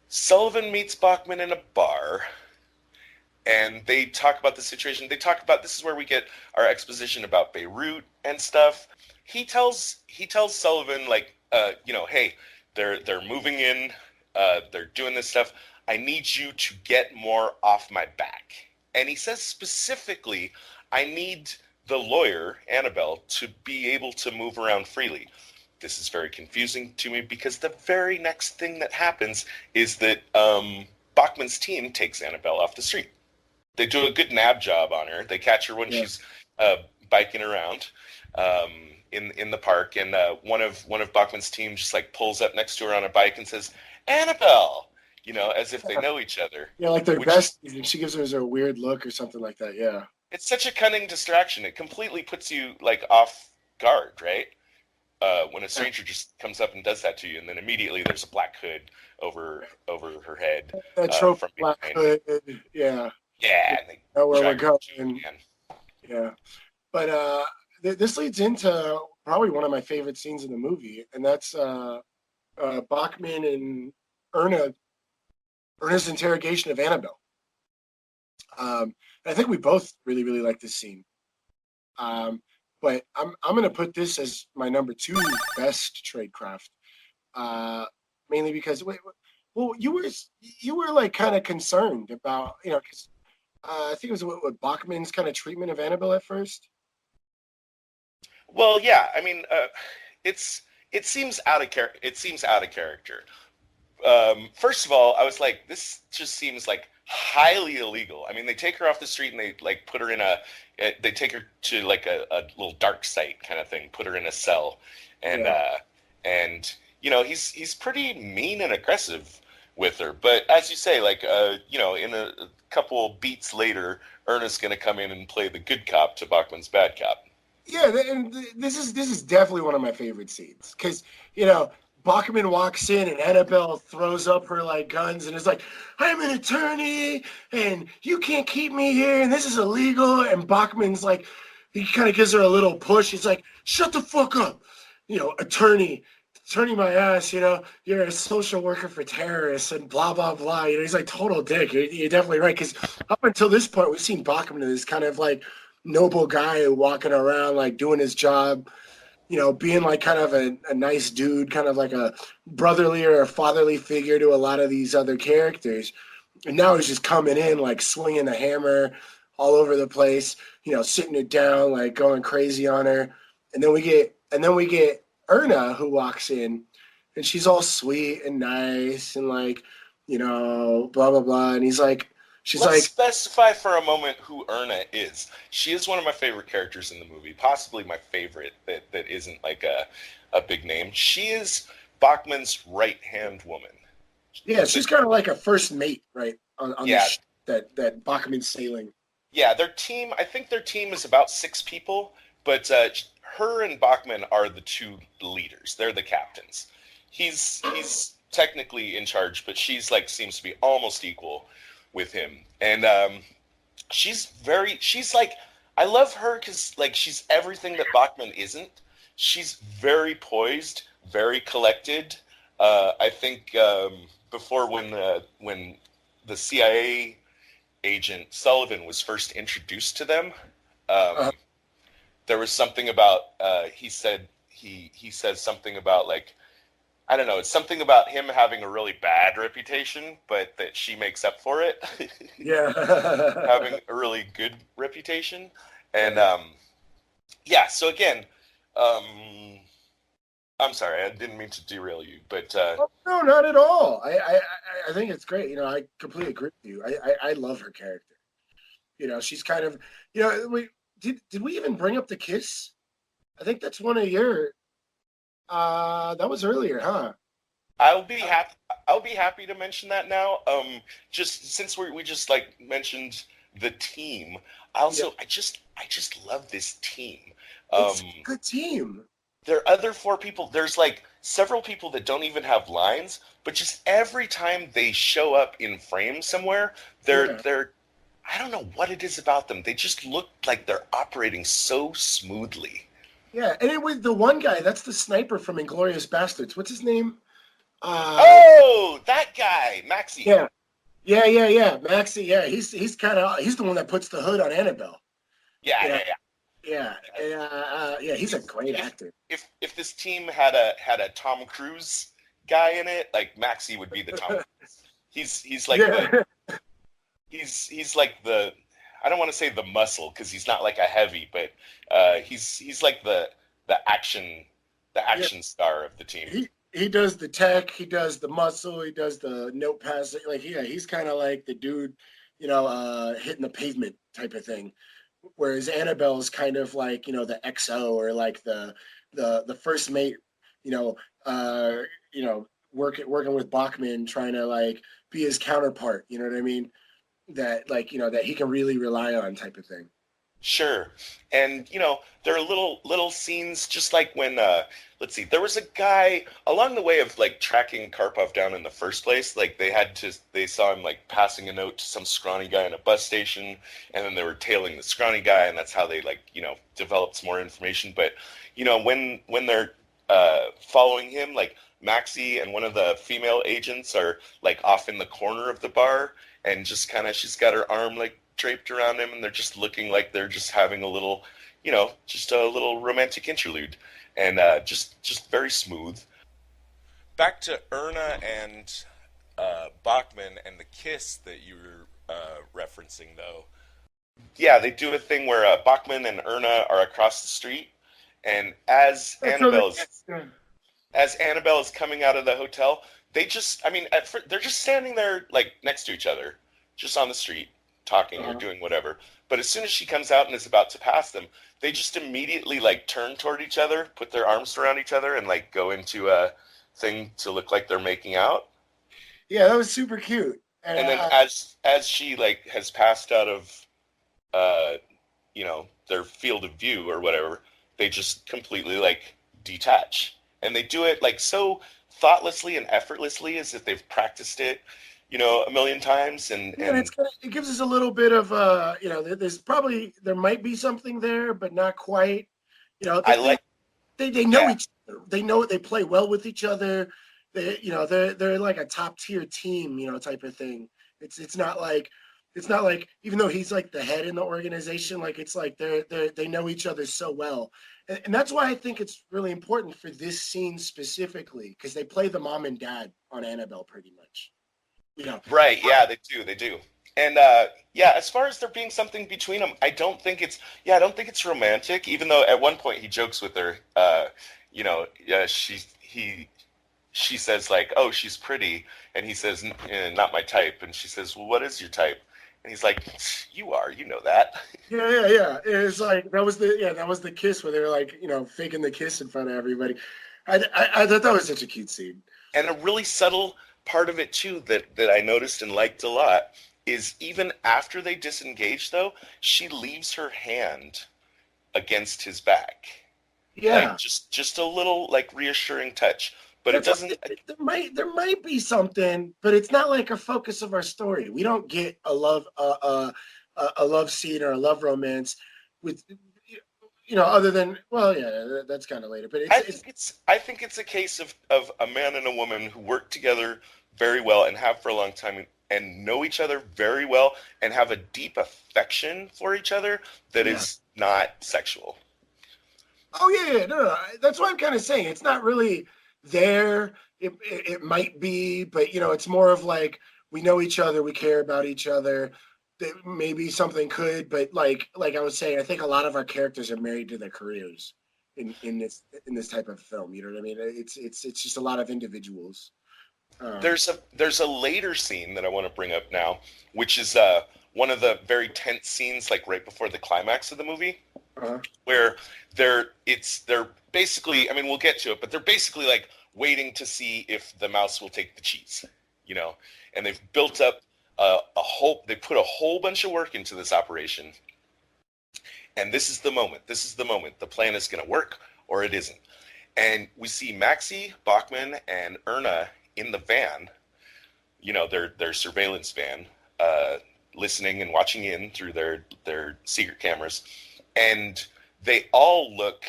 Sullivan meets Bachman in a bar, and they talk about the situation. They talk about this is where we get our exposition about Beirut and stuff. He tells Sullivan like, hey, they're moving in, they're doing this stuff. I need you to get more off my back. And he says specifically, I need the lawyer Annabelle to be able to move around freely. This is very confusing to me because the very next thing that happens is that Bachman's team takes Annabelle off the street. They do a good nab job on her. They catch her when yeah. she's biking around um, in the park, and one of Bachman's team just like pulls up next to her on a bike and says, "Annabelle," as if they know each other. Yeah, like their Which best. And she gives her a weird look or something like that. Yeah, it's such a cunning distraction. It completely puts you like off guard, right? When a stranger just comes up and does that to you, and then immediately there's a black hood over her head that trope from black behind. hood. Yeah, Yeah, and they know where we're drag her going. to man. Yeah, but this leads into probably one of my favorite scenes in the movie, and that's Bachman and Erna Erna's interrogation of Annabelle. I think we both really really like this scene. Um, but I'm gonna put this as my number two best tradecraft. Uh, Mainly because well you were like kind of concerned about 'cause, I think it was what Bachman's kind of treatment of Annabelle at first. Well, yeah, I mean, it's it seems out of character. It seems out of character. First of all, I was like, this just seems like highly illegal. I mean, they take her off the street and they like put her in they take her to like a little dark site kind of thing, put her in a cell, and Yeah, he's pretty mean and aggressive with her. But as you say, like in a couple beats later, Ernest's gonna come in and play the good cop to Bachman's bad cop. yeah, and this is definitely one of my favorite scenes because Bachman walks in and Annabelle throws up her like guns and is like, "I'm an attorney and you can't keep me here and this is illegal." And Bachman's like, he kind of gives her a little push. He's like, "Shut the fuck up, attorney." Attorney my ass, you're a social worker for terrorists and blah blah blah. He's like total dick. You're definitely right because up until this point, we've seen Bachman as kind of like noble guy walking around like doing his job, being like kind of a nice dude, kind of like a brotherly or a fatherly figure to a lot of these other characters. And now he's just coming in like swinging the hammer all over the place, sitting it down, like going crazy on her. And then we get Erna who walks in and she's all sweet and nice and like, blah blah blah. And she's Let's like, specify for a moment who Erna is. She is one of my favorite characters in the movie, possibly my favorite that isn't like a big name. She is Bachman's right hand woman. yeah, she's kind of like a first mate, right? On the Yeah, that Bachman's sailing. yeah. Their team, I think their team is about 6 people, but her and Bachman are the two leaders. They're the captains. He's technically in charge, but she's like seems to be almost equal with him, and she's like I love her because like she's everything that Bachman isn't. She's very poised, very collected. I think before when the CIA agent Sullivan was first introduced to them, Uh, there was something about he says something about like I don't know, it's something about him having a really bad reputation, but that she makes up for it. yeah, Having a really good reputation. And yeah, yeah, so again, um, I'm sorry, I didn't mean to derail you, but Oh, no, not at all. I think it's great. I completely agree with you. I love her character. She's kind of, we did we even bring up the kiss? I think that's one of your. That was earlier, huh? I'll be happy. I'll be happy to mention that now. Just since we just like mentioned the team, Yeah, I just love this team. it's a Um, good team. there are other four people. There's like several people that don't even have lines, but just every time they show up in frame somewhere, Yeah, they're I don't know what it is about them. They just look like they're operating so smoothly. yeah, and it was the one guy. That's the sniper from Inglorious Bastards. What's his name? Uh, Oh, that guy, Maxie. yeah, yeah. Maxie. Yeah, he's the one that puts the hood on Annabelle. Yeah, Yeah, yeah, yeah. yeah, yeah. He's a great If actor. if this team had a Tom Cruise guy in it, like Maxie would be the Tom Cruise. He's like the Yeah, he's like the I don't want to say the muscle because he's not like a heavy, but he's like the action the yeah. action star of the team. He does the tech. He does the muscle. He does the note passing. Like, yeah, he's kind of like the dude, hitting the pavement type of thing. Whereas Annabelle's kind of like the XO or like the first mate, you know, uh, working with Bachman, trying to like be his counterpart. You know what I mean? That like that he can really rely on type of thing. Sure. And there are little scenes just like when let's see, there was a guy along the way of like tracking Karpov down in the first place, like they saw him like passing a note to some scrawny guy in a bus station, and then they were tailing the scrawny guy, and that's how they like, developed some more information. But when they're following him, like Maxie and one of the female agents are like off in the corner of the bar, and just kind of she's got her arm like draped around him, and they're just looking like they're just having a little, just a little romantic interlude, and just very smooth. Back to Erna and Bachman and the kiss that you were referencing, though. Yeah, they do a thing where Bachman and Erna are across the street, and So As Annabelle is coming out of the hotel, I mean, they're just standing there like next to each other, just on the street, talking or doing whatever. But as soon as she comes out and is about to pass them, they just immediately like turn toward each other, put their arms around each other, and like go into a thing to look like they're making out. yeah, that was super cute. And And then as she like has passed out of uh, their field of view or whatever, they just completely like detach, and they do it like so thoughtlessly and effortlessly, as if they've practiced it, a million times. And yeah, it gives us a little bit of there might be something there, but not quite. I like, They know yeah, each other. They know they play well with each other. They're like a top tier team, type of thing. It's not like even though he's like the head in the organization, like it's like they know each other so well. And that's why I think it's really important for this scene specifically, because they play the mom and dad on Annabelle pretty much. You know, right, yeah, they do. And yeah, as far as there being something between them, I don't think it's romantic. Even though at one point he jokes with her, yeah, she says like, "Oh, she's pretty," and he says, "Not my type," and she says, "Well, what is your type?" And he's like, "You are, you know that." yeah. It's like that was the kiss where they were like, faking the kiss in front of everybody. I thought that was such a cute scene. And a really subtle part of it too that I noticed and liked a lot is even after they disengage, though, she leaves her hand against his back, like Yeah, just a little like reassuring touch. But it that's why doesn't. there might be something, but it's not like a focus of our story. We don't get a love scene or a love romance with other than, well, yeah, that's kind of later, but it's I think it's a case of a man and a woman who work together very well and have for a long time and know each other very well and have a deep affection for each other that yeah. is not sexual. Oh yeah, no. That's what I'm kind of saying. It's not really there. It might be, but it's more of like we know each other, we care about each other. That maybe something could, but like I was saying, I think a lot of our characters are married to their careers. in this type of film. You know what I mean? It's just a lot of individuals. There's a later scene that I want to bring up now, which is one of the very tense scenes, like right before the climax of the movie, where they're basically, I mean, we'll get to it, but they're basically like waiting to see if the mouse will take the cheese, you know, and they've built up they put a whole bunch of work into this operation, and this is the moment. The plan is going to work or it isn't. And we see Maxie, Bachman, and Erna in the van, you know, their surveillance van, listening and watching in through their secret cameras. And they all look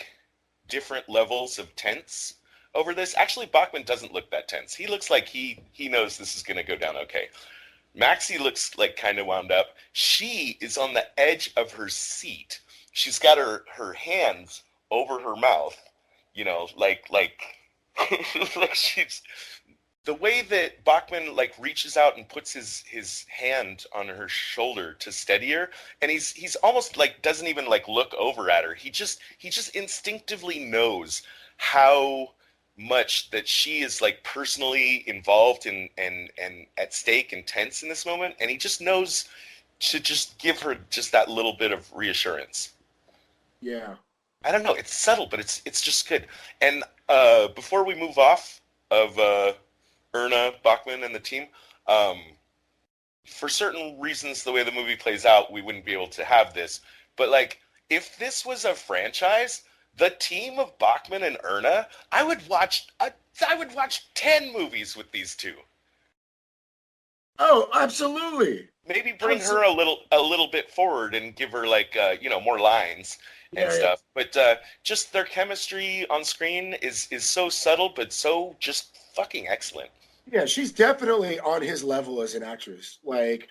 different levels of tense over this. Actually, Bachman doesn't look that tense. He looks like he knows this is going to go down okay. Maxie looks like kind of wound up. She is on the edge of her seat. She's got her hands over her mouth, you know, like like she's, the way that Bachman like reaches out and puts his hand on her shoulder to steady her, and he's almost like doesn't even like look over at her. He just instinctively knows how much that she is like personally involved and at stake and tense in this moment, and he just knows to just give her just that little bit of reassurance. Yeah. I don't know, it's subtle, but it's just good. And before we move off of Erna, Bachman, and the team, for certain reasons, the way the movie plays out, we wouldn't be able to have this. But like, if this was a franchise, the team of Bachman and Erna, I would watch 10 movies with these two. Oh, absolutely. Maybe bring her a little bit forward and give her like more lines and stuff. But just their chemistry on screen is so subtle, but so just fucking excellent. Yeah, she's definitely on his level as an actress. Like,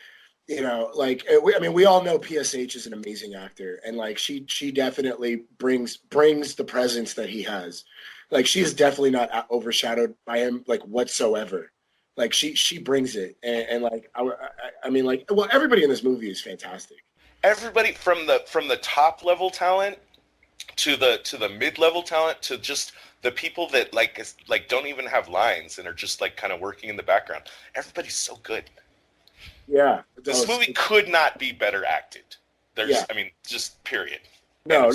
you know, like we all know PSH is an amazing actor, and like she definitely brings the presence that he has. Like, she is definitely not overshadowed by him like whatsoever. Like she brings it, and like I mean, like, well, everybody in this movie is fantastic. Everybody from the top level talent to the mid level talent to just the people that like don't even have lines and are just like kind of working in the background. Everybody's so good. Yeah, this movie could not be better acted. I mean, just period. No.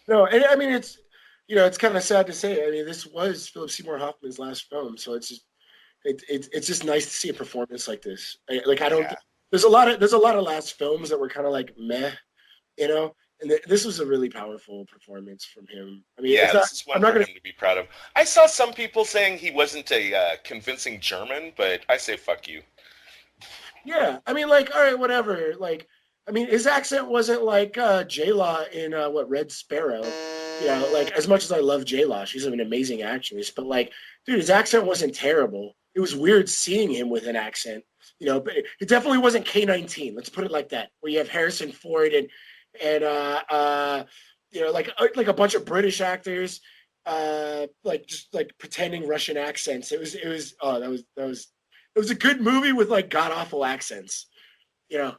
And I mean, it's, you know, it's kind of sad to say. I mean, this was Philip Seymour Hoffman's last film, so it's just nice to see a performance like this. There's a lot of last films that were kind of like meh, you know. And this was a really powerful performance from him. I mean, this is one for him to be proud of. I saw some people saying he wasn't a convincing German, but I say fuck you. Yeah, I mean, like, all right, whatever. Like, I mean, his accent wasn't like J-Law in Red Sparrow. You know, like, as much as I love J-Law, she's an amazing actress. But like, dude, his accent wasn't terrible. It was weird seeing him with an accent. You know, but it definitely wasn't K-19. Let's put it like that. Where you have Harrison Ford and you know, like a bunch of British actors, like just like pretending Russian accents. It was a good movie with like god awful accents, you know.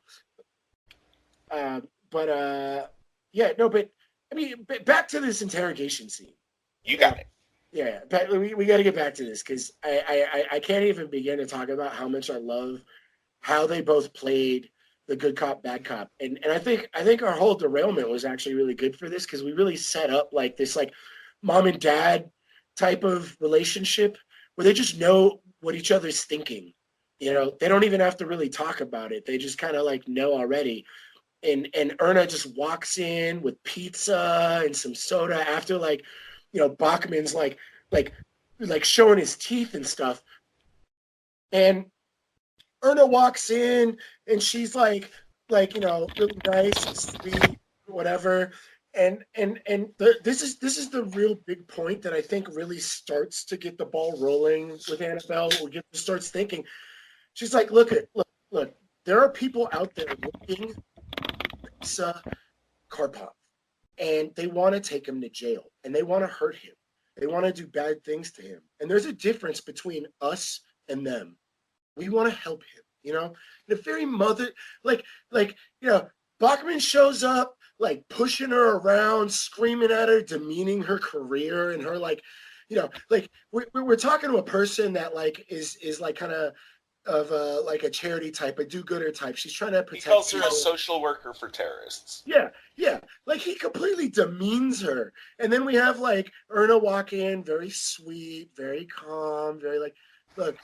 But I mean, back to this interrogation scene. You got it. Yeah, we got to get back to this because I can't even begin to talk about how much I love how they both played the good cop, bad cop, and I think our whole derailment was actually really good for this because we really set up like this like mom and dad type of relationship where they just know what each other's thinking. You know, they don't even have to really talk about it. They just kind of like know already. And Erna just walks in with pizza and some soda after like, you know, Bachman's like showing his teeth and stuff. And Erna walks in and she's like, you know, really nice and sweet, whatever. And this is the real big point that I think really starts to get the ball rolling with Annabelle, or starts thinking. She's like, look, there are people out there looking at Karpov, and they want to take him to jail, and they want to hurt him. They want to do bad things to him. And there's a difference between us and them. We want to help him, you know? And a very like, you know, Bachman shows up like pushing her around, screaming at her, demeaning her career and her like, like we're talking to a person that like is like kind of like a charity type, a do-gooder type. She's trying to He protect calls her people. a social worker for terrorists. Yeah, yeah. Like he completely demeans her. And then we have like Erna walk in, very sweet, very calm, very like, look,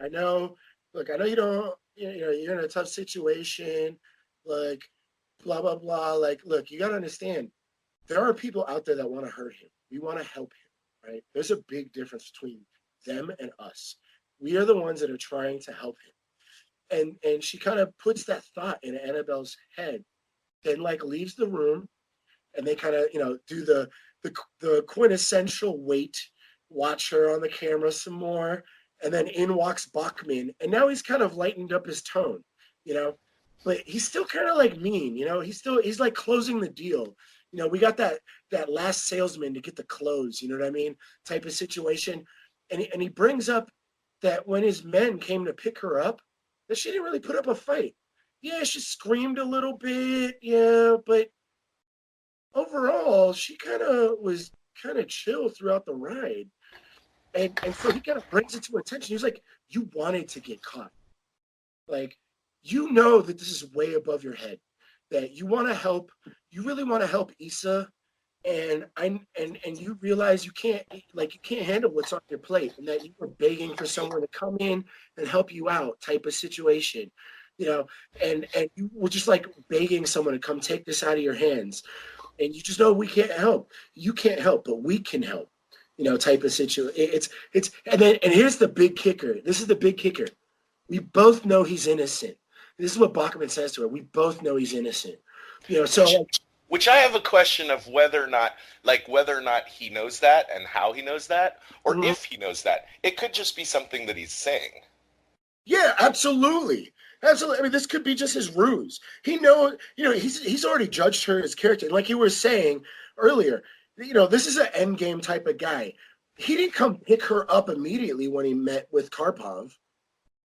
I know you don't, you're in a tough situation. Like, blah, blah, blah. Like, look, you got to understand, there are people out there that want to hurt him. We want to help him, right? There's a big difference between them and us. We are the ones that are trying to help him. And she kind of puts that thought in Annabelle's head, then like leaves the room, and they kind of do the quintessential wait, watch her on the camera some more, and then in walks Bachman, and now he's kind of lightened up his tone, but he's still kind of like mean, he's like closing the deal. We got that last salesman to get the close, you know what I mean, type of situation. And he brings up that when his men came to pick her up, that she didn't really put up a fight. Yeah, she screamed a little bit, yeah, but overall, she kind of was kind of chill throughout the ride. And so he kind of brings it to attention. He's like, you wanted to get caught. Like, that this is way above your head, that you want to help, you really want to help Issa, and you realize you can't handle what's on your plate, and that you were begging for someone to come in and help you out type of situation, and you were just like begging someone to come take this out of your hands, and you just know we can't help. You can't help, but we can help, type of situation. And here's the big kicker. This is the big kicker. We both know he's innocent. This is what Bachman says to her. We both know he's innocent. Which I have a question of whether or not he knows that and how he knows that, or if he knows that. It could just be something that he's saying. Yeah, absolutely. Absolutely. I mean, this could be just his ruse. He's already judged her as character. And like you were saying earlier, this is an end game type of guy. He didn't come pick her up immediately when he met with Karpov.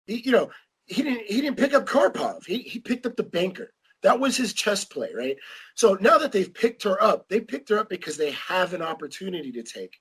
He didn't pick up Karpov. He picked up the banker. That was his chess play, right? So now that they've picked her up, because they have an opportunity to take.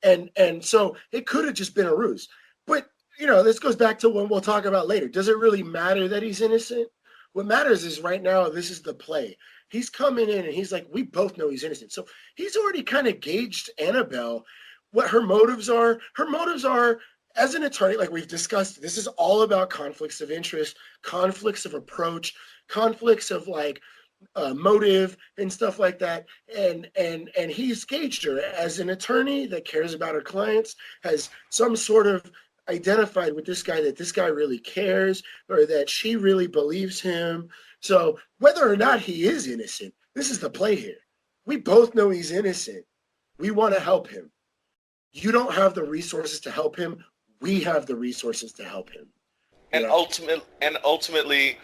And so it could have just been a ruse. But this goes back to what we'll talk about later. Does it really matter that he's innocent? What matters is right now, this is the play. He's coming in and he's like, we both know he's innocent. So he's already kind of gauged Annabelle, what her motives are. Her motives are, as an attorney, like we've discussed, this is all about conflicts of interest, conflicts of approach, conflicts of like motive and stuff like that. And he's gauged her as an attorney that cares about her clients, has some sort of identified with this guy, that this guy really cares, or that she really believes him. So whether or not he is innocent, this is the play here. We both know he's innocent. We want to help him. You don't have the resources to help him. We have the resources to help him. And ultimately,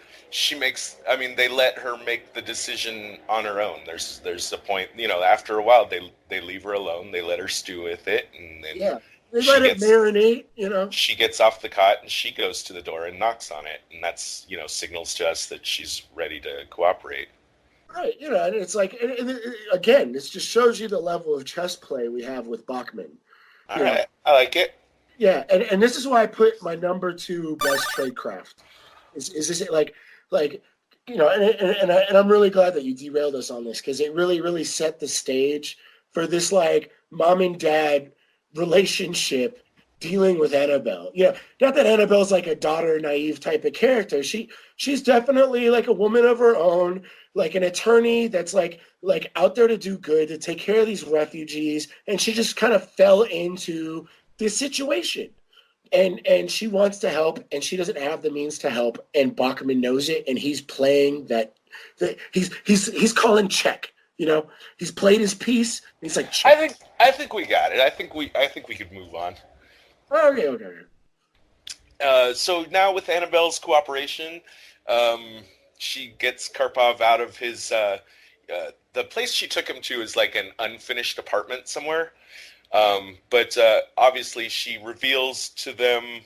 they let her make the decision on her own. There's a point, after a while they leave her alone. They let her stew with it, and then they let it marinate. She gets off the cot and she goes to the door and knocks on it, and that's signals to us that she's ready to cooperate. Right, and it's like, and again, this just shows you the level of chess play we have with Bachman. All right, I like it. Yeah, and this is why I put my number 2 best tradecraft. Is this like and I'm really glad that you derailed us on this, because it really, really set the stage for this like mom and dad relationship dealing with Annabelle. Not that Annabelle's like a daughter naive type of character. She's definitely like a woman of her own, like an attorney that's like out there to do good, to take care of these refugees, and she just kind of fell into this situation. And she wants to help, and she doesn't have the means to help, and Bachman knows it, and he's playing that he's calling check. He's played his piece. He's like, check. I think we got it. I think we could move on. Okay. So now with Annabelle's cooperation, she gets Karpov out of his. The place she took him to is like an unfinished apartment somewhere. But obviously she reveals to them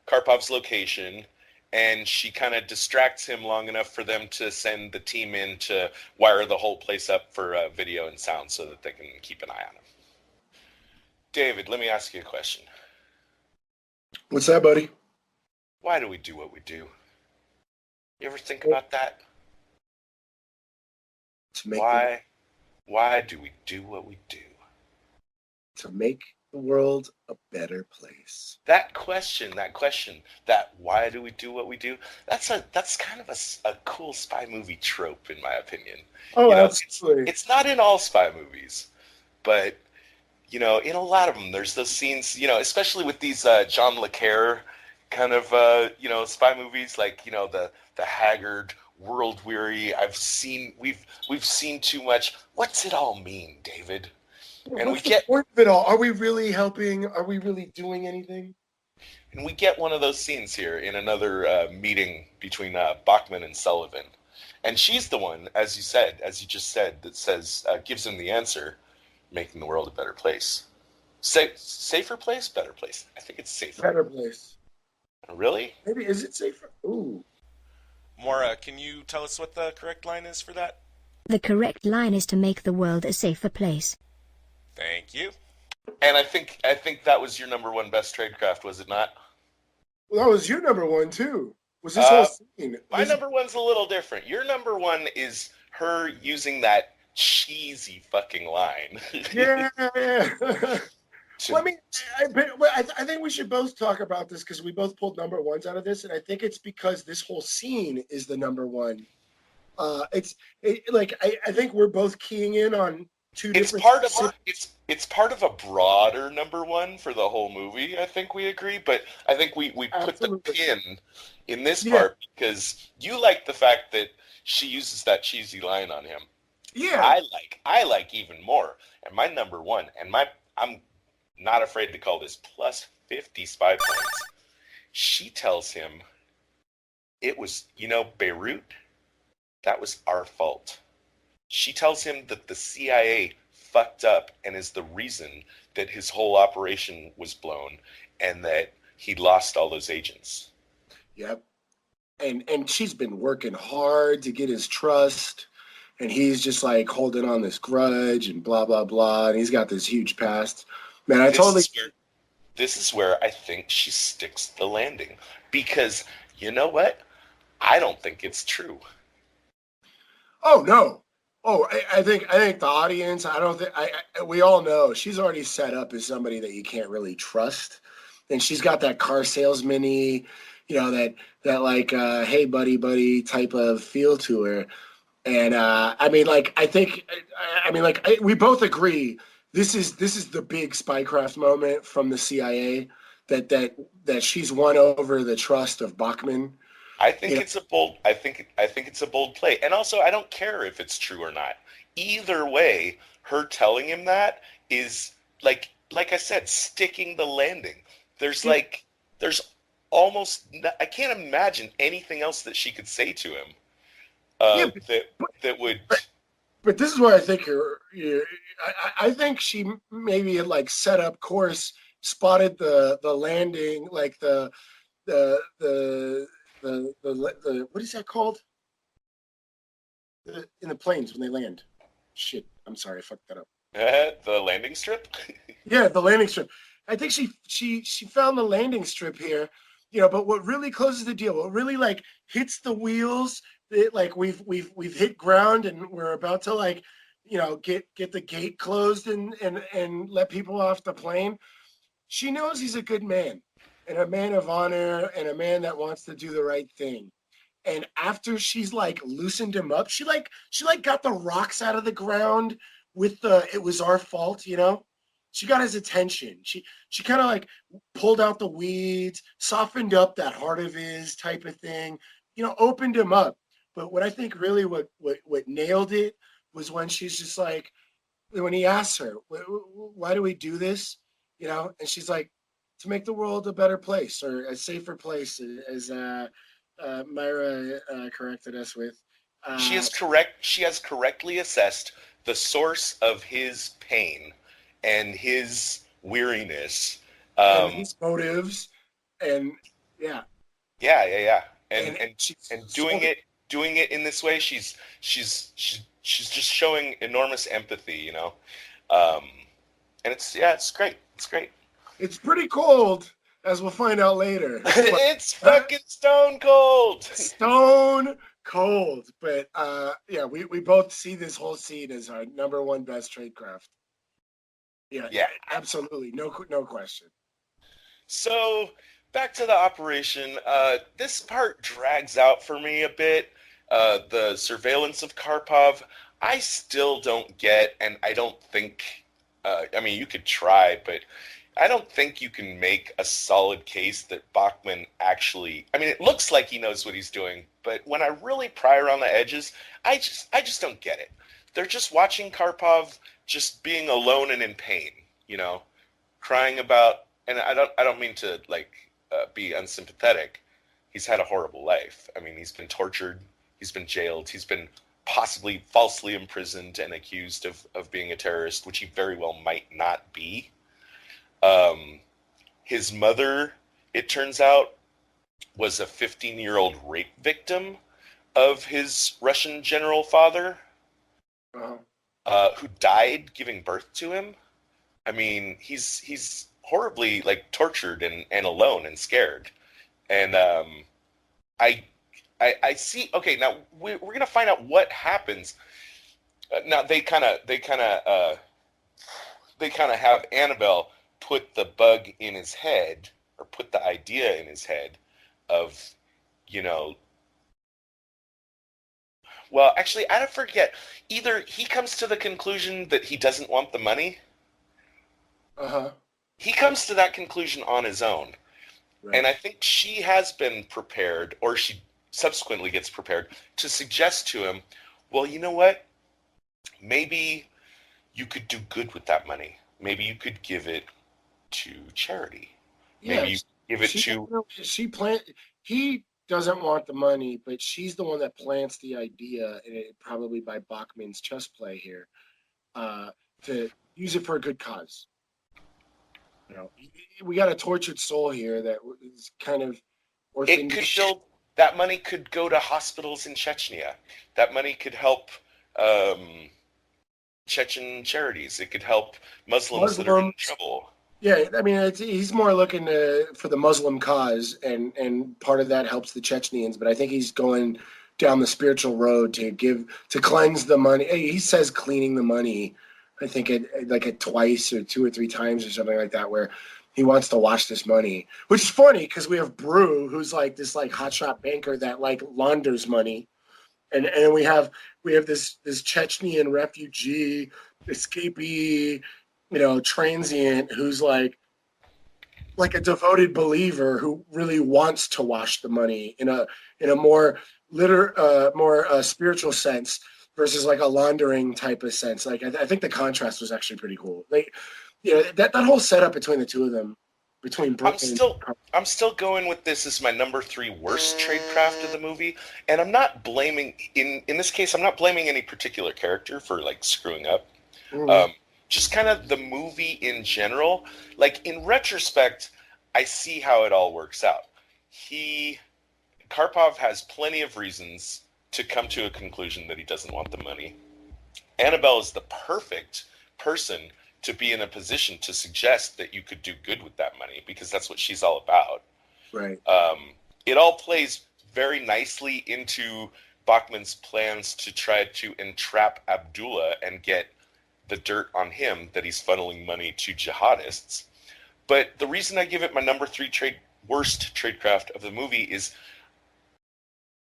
Karpov's location, and she kind of distracts him long enough for them to send the team in to wire the whole place up for video and sound so that they can keep an eye on him. David, let me ask you a question. What's that, buddy? Why do we do what we do? You ever think about that? Why do we do what we do? To make the world a better place. That question, that why do we do what we do? That's kind of a cool spy movie trope, in my opinion. Oh, absolutely. It's not in all spy movies, but in a lot of them, there's those scenes. Especially with these John le Carre kind of spy movies, like the haggard, world weary. We've seen too much. What's it all mean, David? And what's the point of it all? Are we really helping? Are we really doing anything? And we get one of those scenes here in another meeting between Bachman and Sullivan, and she's the one, as you just said, that says gives him the answer, making the world a better place. Safer place, better place. I think it's safer. Better place. Really? Maybe is it safer? Ooh. Maura, can you tell us what the correct line is for that? The correct line is to make the world a safer place. Thank you. And I think that was your number one best tradecraft, was it not? Well, that was your number one too. Was this whole scene? My number one's a little different. Your number one is her using that cheesy fucking line. Yeah. Well, I mean, I think we should both talk about this because we both pulled number ones out of this, and I think it's because this whole scene is the number one. I think we're both keying in on two different. It's part of a broader number one for the whole movie. I think we agree, but I think we put the pin in this part because you like the fact that she uses that cheesy line on him. Yeah, I like even more. And my number one, and I'm not afraid to call this plus 50 spy points. She tells him it was, Beirut, that was our fault. She tells him that the CIA fucked up and is the reason that his whole operation was blown and that he lost all those agents. Yep. And she's been working hard to get his trust, and he's just like holding on this grudge and blah, blah, blah. And he's got this huge past. Man, This is where I think she sticks the landing. Because you know what? I don't think it's true. Oh, no. Oh, I think the audience, we all know she's already set up as somebody that you can't really trust. And she's got that car salesman-y, that like, hey, buddy type of feel to her. And we both agree this is the big spycraft moment from the CIA that she's won over the trust of Bachman. I think it's a bold play. And also, I don't care if it's true or not. Either way, her telling him that is like I said, sticking the landing. There's almost, I can't imagine anything else that she could say to him that would. But this is where I think I think she maybe had like set up course, spotted the landing, like the what is that called? In the planes when they land. Shit, I'm sorry, I fucked that up. The landing strip? Yeah, the landing strip. I think she found the landing strip here, but what really closes the deal, what really like hits the wheels, like we've hit ground and we're about to get the gate closed and let people off the plane. She knows he's a good man and a man of honor and a man that wants to do the right thing. And after she's like loosened him up, she got the rocks out of the ground with the "it was our fault," She got his attention. She kind of like pulled out the weeds, softened up that heart of his type of thing, opened him up. But what I think really what nailed it was when she's just like, when he asks her, why do we do this? And she's like, to make the world a better place or a safer place, as Myra corrected us with. She is correct. She has correctly assessed the source of his pain and his weariness. And his motives. And yeah. Yeah. and she's doing it in this way, she's just showing enormous empathy, you know. And it's great. It's great. It's pretty cold, as we'll find out later. It's fucking stone cold. Stone cold. But yeah, we both see this whole scene as our number one best tradecraft. Yeah, absolutely. No question. So back to the operation. This part drags out for me a bit. The surveillance of Karpov, I still don't get, and I don't think. I mean, you could try, but I don't think you can make a solid case that Bachman actually. I mean, it looks like he knows what he's doing, but when I really pry around the edges, I just don't get it. They're just watching Karpov just being alone and in pain, you know, crying about. And I don't mean to be unsympathetic. He's had a horrible life. I mean, he's been tortured. He's been jailed. He's been possibly falsely imprisoned and accused of being a terrorist, which he very well might not be. His mother, it turns out, was a 15-year-old rape victim of his Russian general father, who died giving birth to him. I mean, he's horribly tortured and alone and scared. And I see. Okay, now we're gonna find out what happens. Now they kind of have Annabelle put the bug in his head, or put the idea in his head of, you know. Well, actually, I don't forget. Either he comes to the conclusion that he doesn't want the money. He comes to that conclusion on his own. Right. And I think she has been prepared, or she subsequently gets prepared, to suggest to him, well, you know what? Maybe you could do good with that money. Maybe you could give it to charity. Maybe you give it to... He doesn't want the money, but she's the one that plants the idea, probably by Bachman's chess play here, to use it for a good cause. You know, we got a tortured soul here that is kind of orphaned. It could build, that money could go to hospitals in Chechnya. That money could help Chechen charities. It could help Muslims that are in trouble. Yeah, I mean, he's more looking for the Muslim cause, and part of that helps the Chechens. But I think he's going down the spiritual road to cleanse the money. He says cleaning the money. I think it twice or 2 or 3 times or something like that, where he wants to wash this money, which is funny because we have Brew, who's this hotshot banker that launders money, and we have this Chechnyan refugee escapee, you know, transient who's like a devoted believer who really wants to wash the money in a more spiritual sense, versus a laundering type of sense. I think the contrast was actually pretty cool. That whole setup between the two of them, between Brooklyn. I'm still going with this as my number 3 worst tradecraft of the movie, and I'm not blaming in this case. I'm not blaming any particular character for screwing up. Mm-hmm. Just kind of the movie in general. In retrospect, I see how it all works out. Karpov has plenty of reasons to come to a conclusion that he doesn't want the money. Annabelle is the perfect person to be in a position to suggest that you could do good with that money, because that's what she's all about. Right. It all plays very nicely into Bachman's plans to try to entrap Abdullah and get the dirt on him that he's funneling money to jihadists. But the reason I give it my number 3 worst tradecraft of the movie is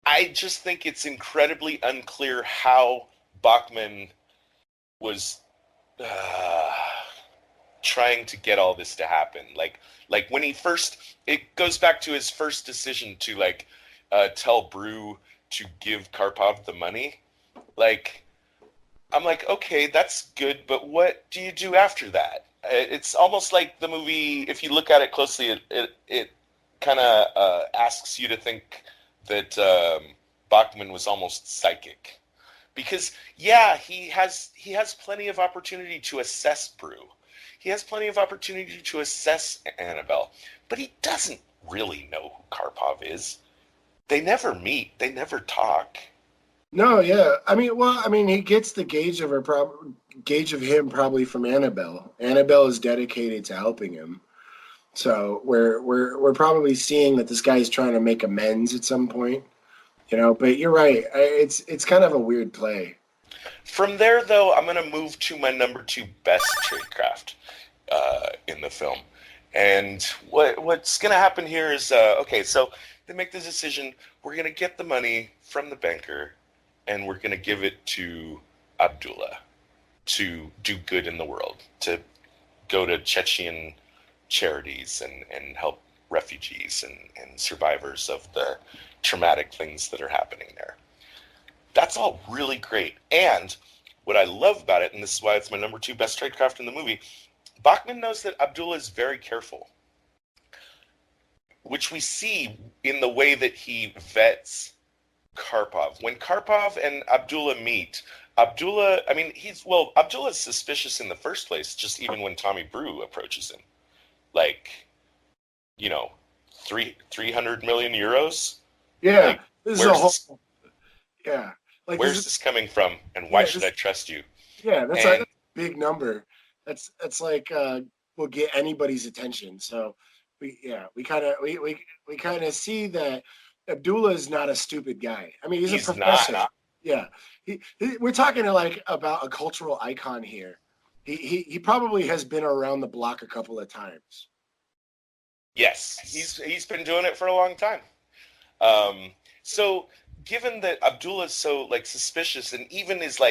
I just think it's incredibly unclear how Bachman was trying to get all this to happen. When he first, it goes back to his first decision to tell Brew to give Karpov the money. I'm okay, that's good, but what do you do after that? It's almost like the movie, if you look at it closely, it kind of asks you to think that Bachman was almost psychic, because he has plenty of opportunity to assess Brew. He has plenty of opportunity to assess Annabelle, but he doesn't really know who Karpov is. They never meet. They never talk. No, yeah. He gets the gauge of him probably from Annabelle. Annabelle is dedicated to helping him. So we're probably seeing that this guy's trying to make amends at some point, But you're right. It's kind of a weird play. From there, though, I'm going to move to my number 2 best tradecraft in the film. And what's going to happen here is, okay, so they make the decision, we're going to get the money from the banker, and we're going to give it to Abdullah to do good in the world, to go to Chechen charities and help refugees and survivors of the traumatic things that are happening there. That's all really great. And what I love about it, and this is why it's my number 2 best tradecraft in the movie, Bachman knows that Abdullah is very careful, which we see in the way that he vets Karpov. When Karpov and Abdullah meet, Abdullah is suspicious in the first place, just even when Tommy Brew approaches him. 300 million euros? Yeah. This is a whole... Yeah. Where's this coming from, and why should I trust you? Yeah, that's a big number. That's like will get anybody's attention. So we kind of see that Abdullah is not a stupid guy. I mean, he's a professor. Not. Yeah, we're talking about a cultural icon here. He probably has been around the block a couple of times. Yes, he's been doing it for a long time. So given that Abdullah is so suspicious and even is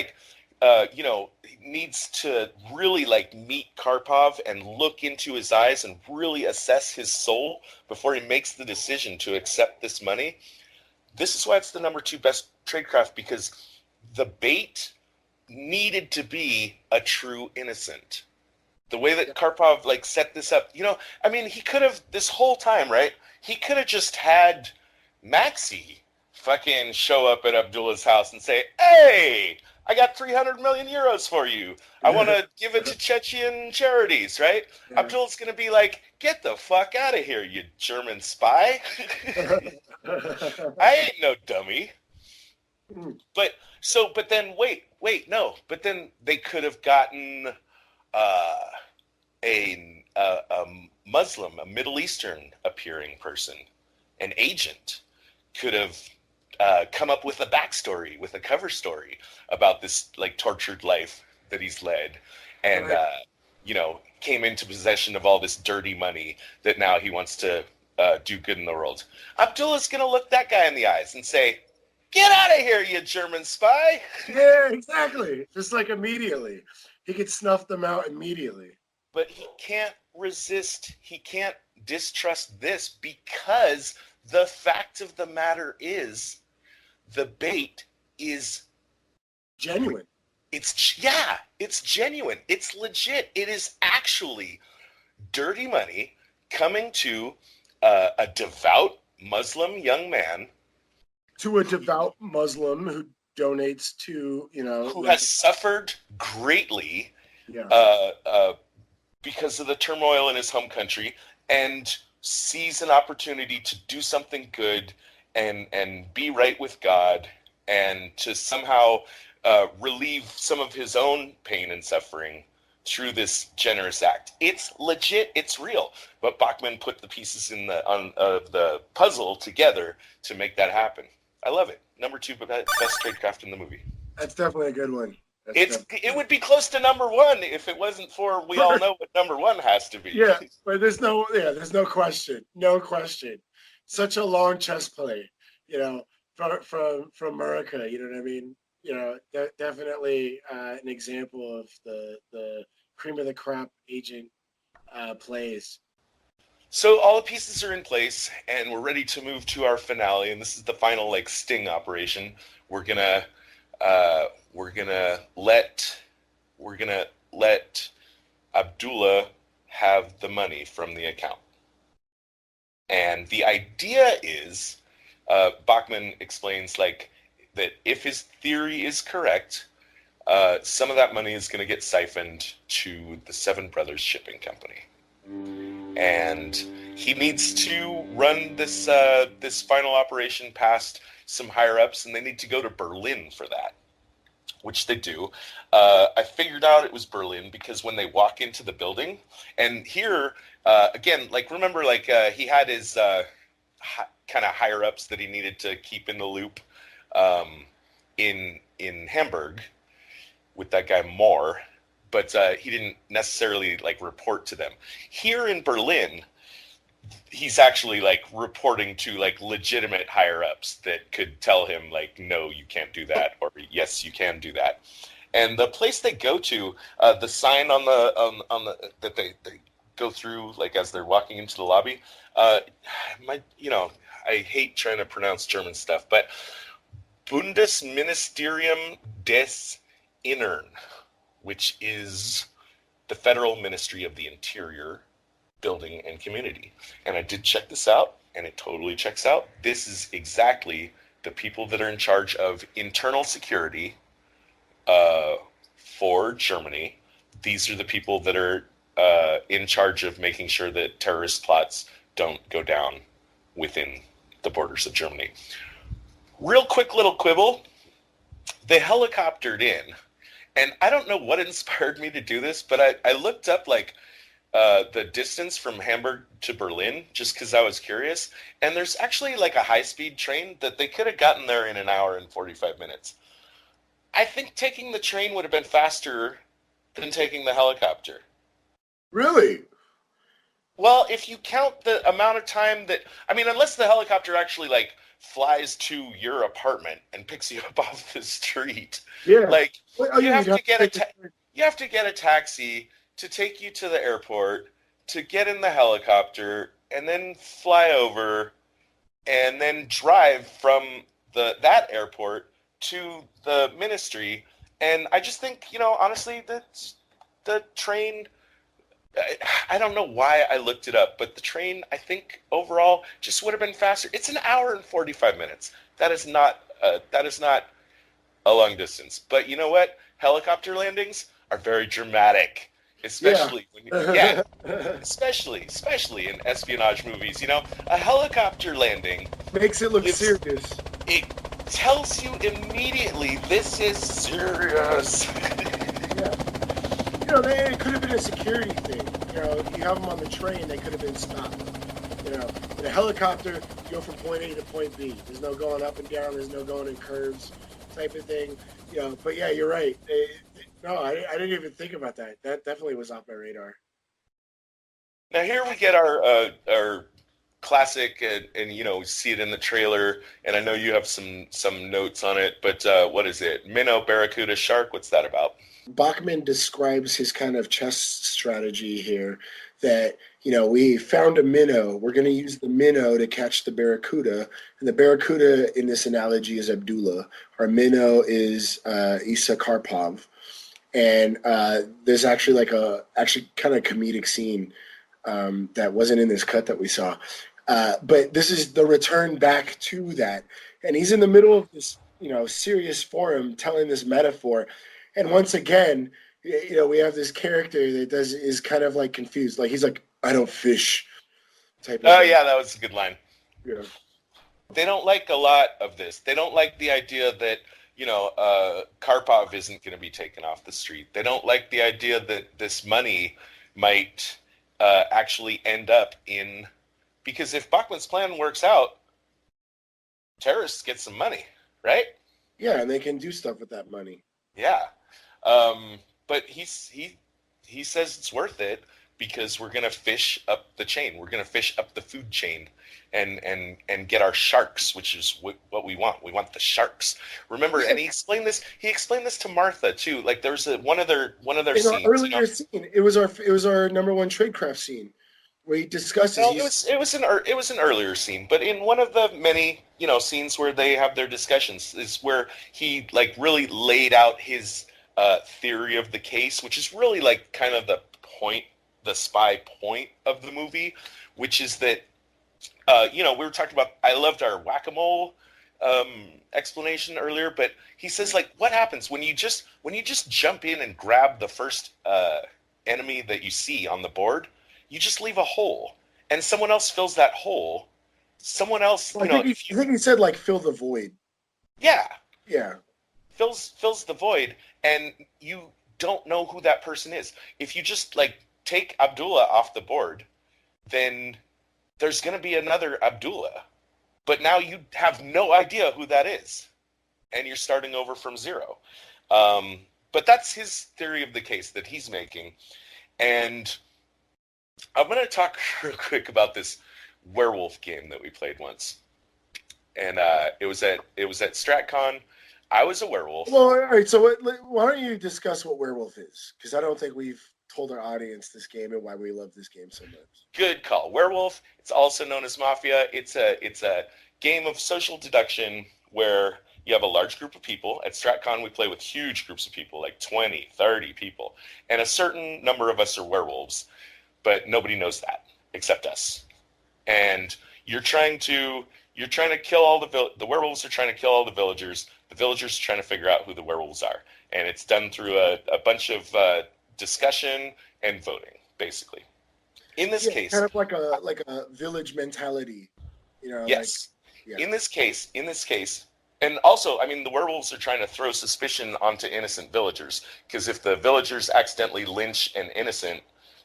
needs to really meet Karpov and look into his eyes and really assess his soul before he makes the decision to accept this money. This is why it's the number 2 best tradecraft, because the bait needed to be a true innocent. The way that Karpov set this up, he could have this whole time, right? He could have just had Maxie fucking show up at Abdullah's house and say, "Hey, I got 300 million euros for you. I want to give it to Chechen charities," right? Yeah. Abdullah's going to be like, "Get the fuck out of here, you German spy." I ain't no dummy. But then they could have gotten a Muslim, a Middle Eastern appearing person, an agent, could have come up with a backstory, with a cover story about this tortured life that he's led, and came into possession of all this dirty money that now he wants to do good in the world. Abdullah's gonna look that guy in the eyes and say, "Get out of here, you German spy!" Yeah, exactly. Just immediately, he could snuff them out immediately. But he can't resist. He can't distrust this, because the fact of the matter is, the bait is genuine. It's genuine. It's legit. It is actually dirty money coming to a devout Muslim young man. To a devout Muslim who donates to, who has suffered greatly because of the turmoil in his home country, and sees an opportunity to do something good and be right with God, and to somehow relieve some of his own pain and suffering through this generous act. It's legit. It's real. But Bachman put the pieces of the puzzle together to make that happen. I love it. Number 2 best tradecraft in the movie. That's definitely a good one. It would be close to number 1 if it wasn't for we all know what number 1 has to be. Yeah, but there's no question. No question. Such a long chess play, from America, you know what I mean? Definitely an example of the cream of the crop agent plays. So all the pieces are in place, and we're ready to move to our finale, and this is the final sting operation. We're gonna let Abdullah have the money from the account. And the idea is, Bachman explains that if his theory is correct, some of that money is going to get siphoned to the Seven Brothers Shipping Company. And he needs to run this this final operation past some higher ups, and they need to go to Berlin for that, which they do. I figured out it was Berlin because when they walk into the building, and here again, like remember, like he had his kind of higher ups that he needed to keep in the loop in Hamburg with that guy Moore, but he didn't necessarily like report to them. Here in Berlin, he's actually like reporting to like legitimate higher ups that could tell him like, no, you can't do that, or yes, you can do that. And the place they go to, the sign on the that they go through like as they're walking into the lobby, I hate trying to pronounce German stuff, but Bundesministerium des Innern, which is the Federal Ministry of the Interior, Building and Community. And I did check this out, and it totally checks out. This is exactly the people that are in charge of internal security for Germany. These are the people that are in charge of making sure that terrorist plots don't go down within the borders of Germany. Real quick little quibble. They helicoptered in, and I don't know what inspired me to do this, but I looked up like the distance from Hamburg to Berlin just because I was curious, and there's actually like a high-speed train that they could have gotten there in an hour and 45 minutes. I think taking the train would have been faster than taking the helicopter. Really? Well, if you count the amount of time that, I mean, unless the helicopter actually like flies to your apartment and picks you up off the street, Yeah. like you have to get a a taxi to take you to the airport, to get in the helicopter, and then fly over, and then drive from that airport to the ministry. And I just think, honestly, the train, I don't know why I looked it up, but the train, I think, overall, just would have been faster. It's an hour and 45 minutes. That is not a long distance. But you know what? Helicopter landings are very dramatic. Especially especially in espionage movies. A helicopter landing makes it look serious. It tells you immediately this is serious. Yeah. It could have been a security thing. You have them on the train, they could have been stopped. In a helicopter, you go from point A to point B. There's no going up and down. There's no going in curves, type of thing. But yeah, you're right. No, I didn't even think about that. That definitely was off my radar. Now here we get our classic, and see it in the trailer. And I know you have some notes on it, but what is it? Minnow, barracuda, shark. What's that about? Bachman describes his kind of chess strategy here. That we found a minnow. We're going to use the minnow to catch the barracuda, and the barracuda in this analogy is Abdullah. Our minnow is Isa Karpov. And there's actually like kind of comedic scene that wasn't in this cut that we saw. But this is the return back to that. And he's in the middle of this, serious forum telling this metaphor. And once again, we have this character that is kind of like confused. Like he's like, I don't fish type of thing. Yeah, that was a good line. Yeah. They don't like a lot of this. They don't like the idea that Karpov isn't going to be taken off the street. They don't like the idea that this money might actually end up in, because if Bachman's plan works out, terrorists get some money, right? Yeah, and they can do stuff with that money. Yeah, but he says it's worth it because we're going to fish up the chain. We're going to fish up the food chain and get our sharks, which is what we want. We want the sharks. Remember, and he explained this to Martha too. Like there's one of their scenes. Our earlier scene. It was our number one tradecraft scene where he discusses. No, it was an earlier scene, but in one of the many scenes where they have their discussions is where he like really laid out his theory of the case, which is really like kind of the spy point of the movie, which is that we were talking about, I loved our whack-a-mole explanation earlier, but he says like, what happens when you just jump in and grab the first enemy that you see on the board? You just leave a hole, and someone else fills that hole. Someone else, Well, I think he said like fill the void. yeah, Yeah. fills the void, and you don't know who that person is. If you just like take Abdullah off the board, then there's going to be another Abdullah, but now you have no idea who that is, and you're starting over from zero. But that's his theory of the case that he's making, and I'm going to talk real quick about this werewolf game that we played once, and it was at StratCon. I was a werewolf. Well, all right. So why don't you discuss what werewolf is? Because I don't think we've told our audience this game and why we love this game so much. Good call. Werewolf. It's also known as Mafia. It's a game of social deduction where you have a large group of people. At StratCon, we play with huge groups of people, like 20, 30 people. And a certain number of us are werewolves, but nobody knows that except us. And you're trying to kill all the werewolves are trying to kill all the villagers. The villagers are trying to figure out who the werewolves are. And it's done through a bunch of discussion and voting, basically. In this case, kind of like a village mentality, you know. Yes. Like, yeah. In this case, and also, I mean, the werewolves are trying to throw suspicion onto innocent villagers, because if the villagers accidentally lynch an innocent,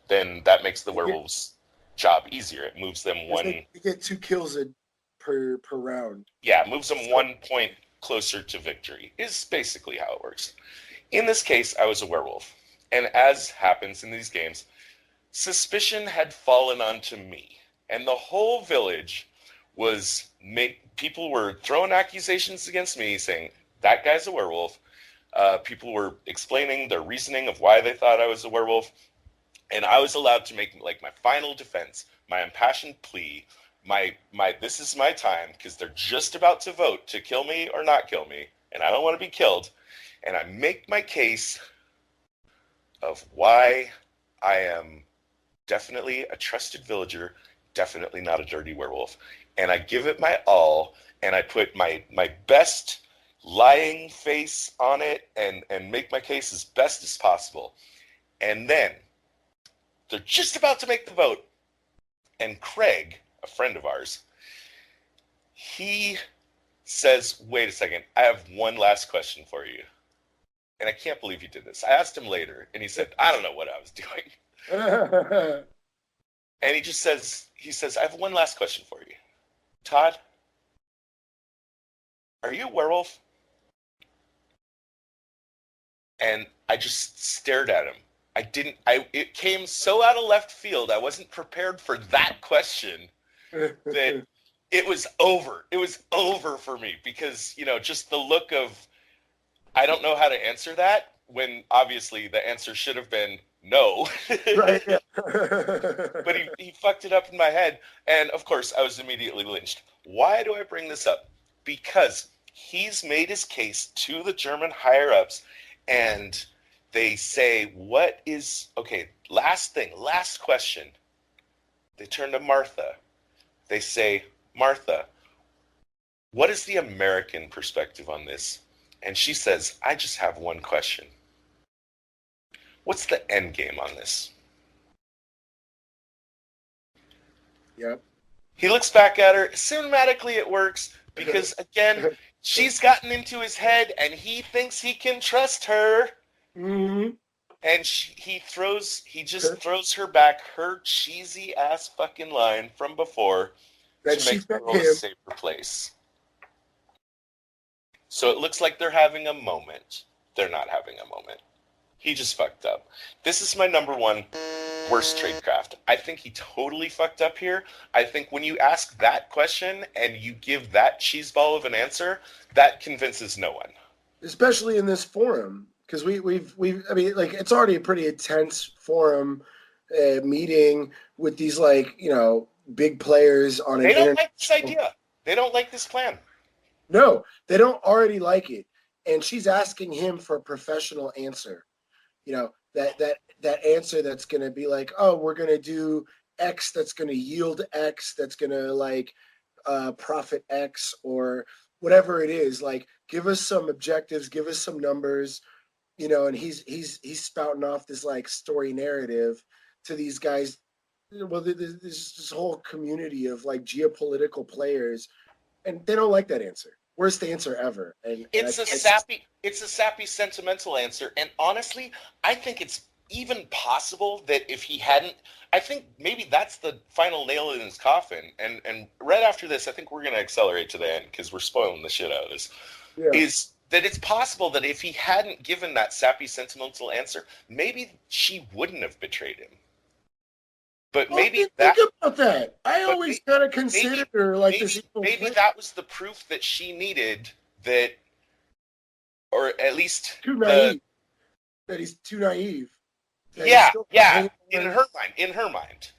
then that makes the werewolves' job easier. It moves them one. You get 2 kills per round. Yeah, it moves them 1 point closer to victory. Is basically how it works. In this case, I was a werewolf, and as happens in these games, suspicion had fallen onto me, and the whole village was people were throwing accusations against me, saying that guy's a werewolf. People were explaining their reasoning of why they thought I was a werewolf, and I was allowed to make like my final defense, my impassioned plea, my this is my time, because they're just about to vote to kill me or not kill me, and I don't want to be killed, and I make my case of why I am definitely a trusted villager, definitely not a dirty werewolf. And I give it my all, and I put my best lying face on it and make my case as best as possible. And then they're just about to make the vote, and Craig, a friend of ours, he says, wait a second, I have one last question for you. And I can't believe he did this. I asked him later, and he said, I don't know what I was doing. And he says, I have one last question for you. Todd, are you a werewolf? And I just stared at him. It came so out of left field. I wasn't prepared for that question that it was over. It was over for me because, just the look of, I don't know how to answer that, when obviously the answer should have been no. Right. Yeah. But he fucked it up in my head. And of course, I was immediately lynched. Why do I bring this up? Because he's made his case to the German higher-ups, and they say, last question. They turn to Martha. They say, Martha, what is the American perspective on this? And she says, I just have one question. What's the end game on this? Yep. He looks back at her. Cinematically, it works because, again, she's gotten into his head, and he thinks he can trust her. Mm-hmm. And he just throws her back her cheesy ass fucking line from before That to make the world a safer place. So it looks like they're having a moment. They're not having a moment. He just fucked up. This is my number one worst tradecraft. I think he totally fucked up here. I think when you ask that question and you give that cheeseball of an answer, that convinces no one. Especially in this forum, because we've I mean, like, it's already a pretty intense forum meeting with these, like, big players on an They don't internet. like this idea. They don't like this plan. No, they don't already like it. And she's asking him for a professional answer. That answer that's going to be like, oh, we're going to do X that's going to yield X, that's going to profit X, or whatever it is. Like, give us some objectives, give us some numbers, and he's spouting off this like story narrative to these guys well, there's this whole community of like geopolitical players, and they don't like that answer. Worst answer ever. And It's a sappy sentimental answer, and honestly, I think it's even possible that if he hadn't, I think maybe that's the final nail in his coffin. And right after this, I think we're going to accelerate to the end because we're spoiling the shit out of this. yeah. Is that it's possible that if he hadn't given that sappy sentimental answer, maybe she wouldn't have betrayed him. But maybe think about that. I always kind of consider her like this evil maybe player. that was the proof that she needed, that, or at least Too naive. That he's too naive. That he's yeah, still yeah. hanging In on. her mind,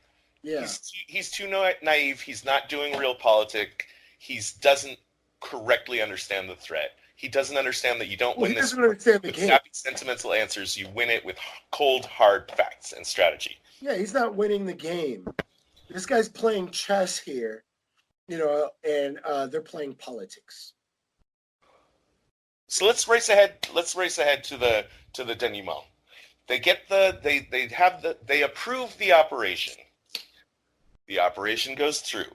Yeah. he's too naive. He's not doing real politic. He doesn't correctly understand the threat. He doesn't understand that you don't win He this doesn't understand the with game. sappy sentimental answers. You win it with cold, hard facts and strategy. Yeah, he's not winning the game. This guy's playing chess here, you know, and they're playing politics. So let's race ahead. Let's race ahead to the denouement. They approve the operation. The operation goes through.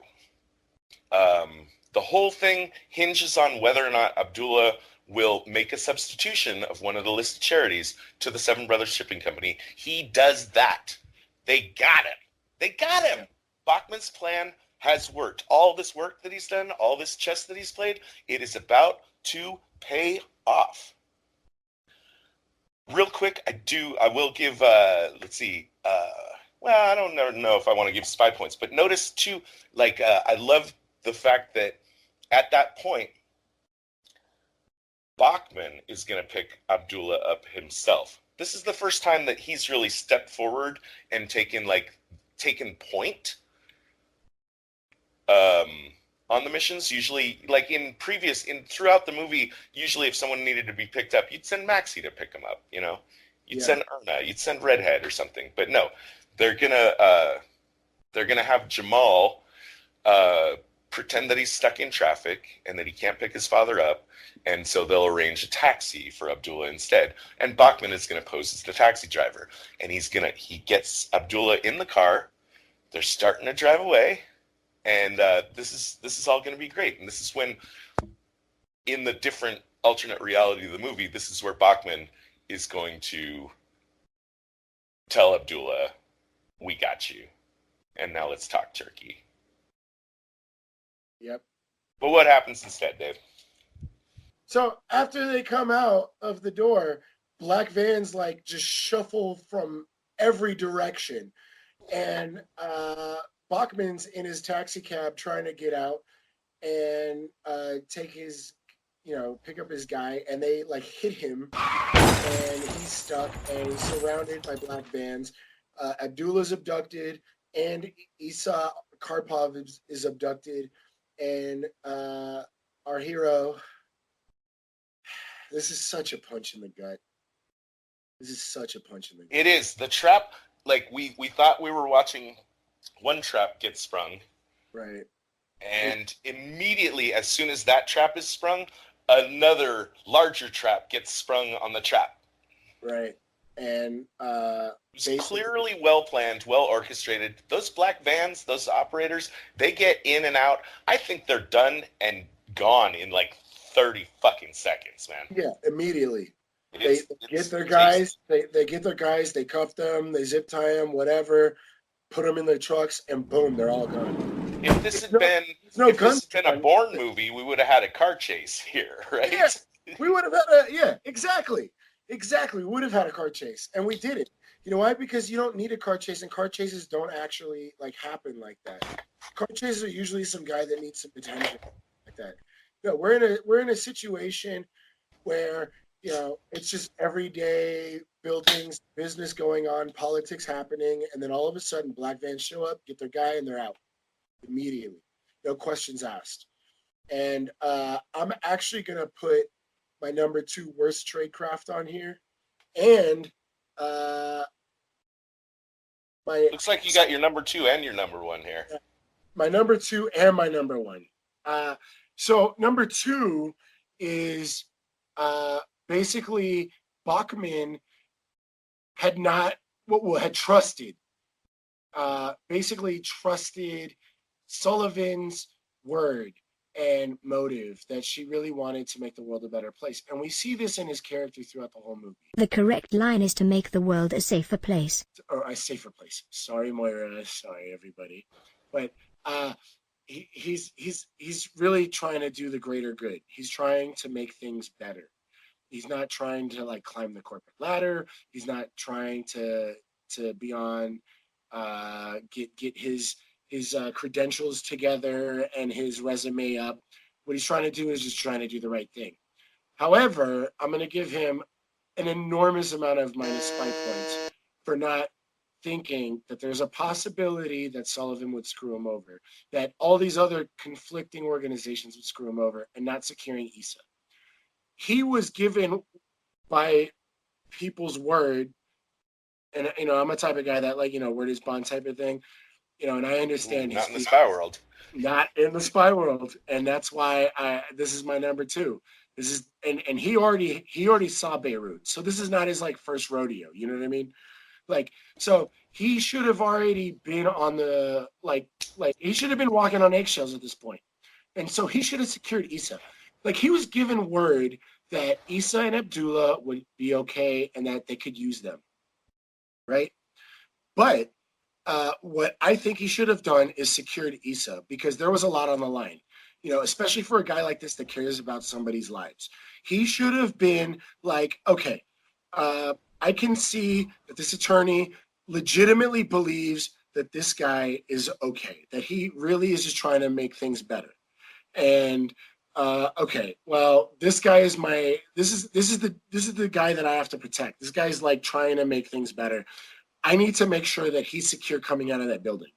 The whole thing hinges on whether or not Abdullah will make a substitution of one of the listed charities to the Seven Brothers Shipping Company. He does that. They got him. They got him. Bachman's plan has worked. All this work that he's done, all this chess that he's played, it is about to pay off. Real quick, I will give, let's see, well, I don't know if I want to give spy points, but notice too, like, I love the fact that at that point, Bachman is going to pick Abdullah up himself. This is the first time that he's really stepped forward and taken point on the missions. Usually, like throughout the movie, usually if someone needed to be picked up, you'd send Maxie to pick them up, you know? You'd send Erna, you'd send Redhead or something. But no, they're gonna have Jamal pretend that he's stuck in traffic and that he can't pick his father up, and so they'll arrange a taxi for Abdullah instead. And Bachman is going to pose as the taxi driver, and he gets Abdullah in the car. They're starting to drive away, and this is all going to be great. And this is when, in the different alternate reality of the movie, this is where Bachman is going to tell Abdullah, "We got you, and now let's talk turkey." Yep. But what happens instead, Dave? So after they come out of the door, black vans like just shuffle from every direction, and Bachman's in his taxi cab trying to get out and take his, pick up his guy, and they like hit him, and he's stuck, and he's surrounded by black vans. Abdullah's abducted, and Isa Karpov is abducted, and our hero. This is such a punch in the gut. This is such a punch in the gut. It is. The trap, like we thought we were watching one trap get sprung. Right. And immediately, as soon as that trap is sprung, another larger trap gets sprung on the trap. Right. And it's clearly well planned, well orchestrated. Those black vans, those operators, they get in and out. I think they're done and gone in like 30 fucking seconds, man. Yeah, immediately. They get their guys, they cuff them, they zip tie them, whatever, put them in their trucks, and boom, they're all gone. If this had been a Bourne movie, we would have had a car chase here, right? Yeah, we would have had exactly. We would have had a car chase, and we did it. You know why? Because you don't need a car chase, and car chases don't actually happen like that. Car chases are usually some guy that needs some attention like that. No, we're in a situation where it's just everyday buildings, business going on, politics happening, and then all of a sudden black vans show up, get their guy, and they're out immediately, no questions asked. And I'm actually gonna put my number 2 worst tradecraft on here, and looks like you got your number 2 and your number 1 here. My number 2 and my number 1. So number 2 is basically Bachman had trusted basically trusted Sullivan's word and motive that she really wanted to make the world a better place. And we see this in his character throughout the whole movie. The correct line is to make the world a safer place. Or a safer place. Sorry, Moira. Sorry, everybody. But he's really trying to do the greater good. He's trying to make things better. He's not trying to like climb the corporate ladder. He's not trying to be on get his credentials together and his resume up. What he's trying to do is just trying to do the right thing. However, I'm going to give him an enormous amount of -5 points for not thinking that there's a possibility that Sullivan would screw him over, that all these other conflicting organizations would screw him over, and not securing Issa. He was given by people's word, and I'm a type of guy that word is bond type of thing, and I understand not in the spy world. Not in the spy world, and that's why this is my number 2. This is and he already saw Beirut, so this is not his first rodeo. You know what I mean? So he should have already been on the he should have been walking on eggshells at this point, and so he should have secured Issa. He was given word that Issa and Abdullah would be okay and that they could use them, right? But what I think he should have done is secured Issa, because there was a lot on the line, especially for a guy like this that cares about somebody's lives. He should have been okay, I can see that this attorney legitimately believes that this guy is okay, that he really is just trying to make things better. And okay, well, this guy is this is the guy that I have to protect. This guy's trying to make things better. I need to make sure that he's secure coming out of that building.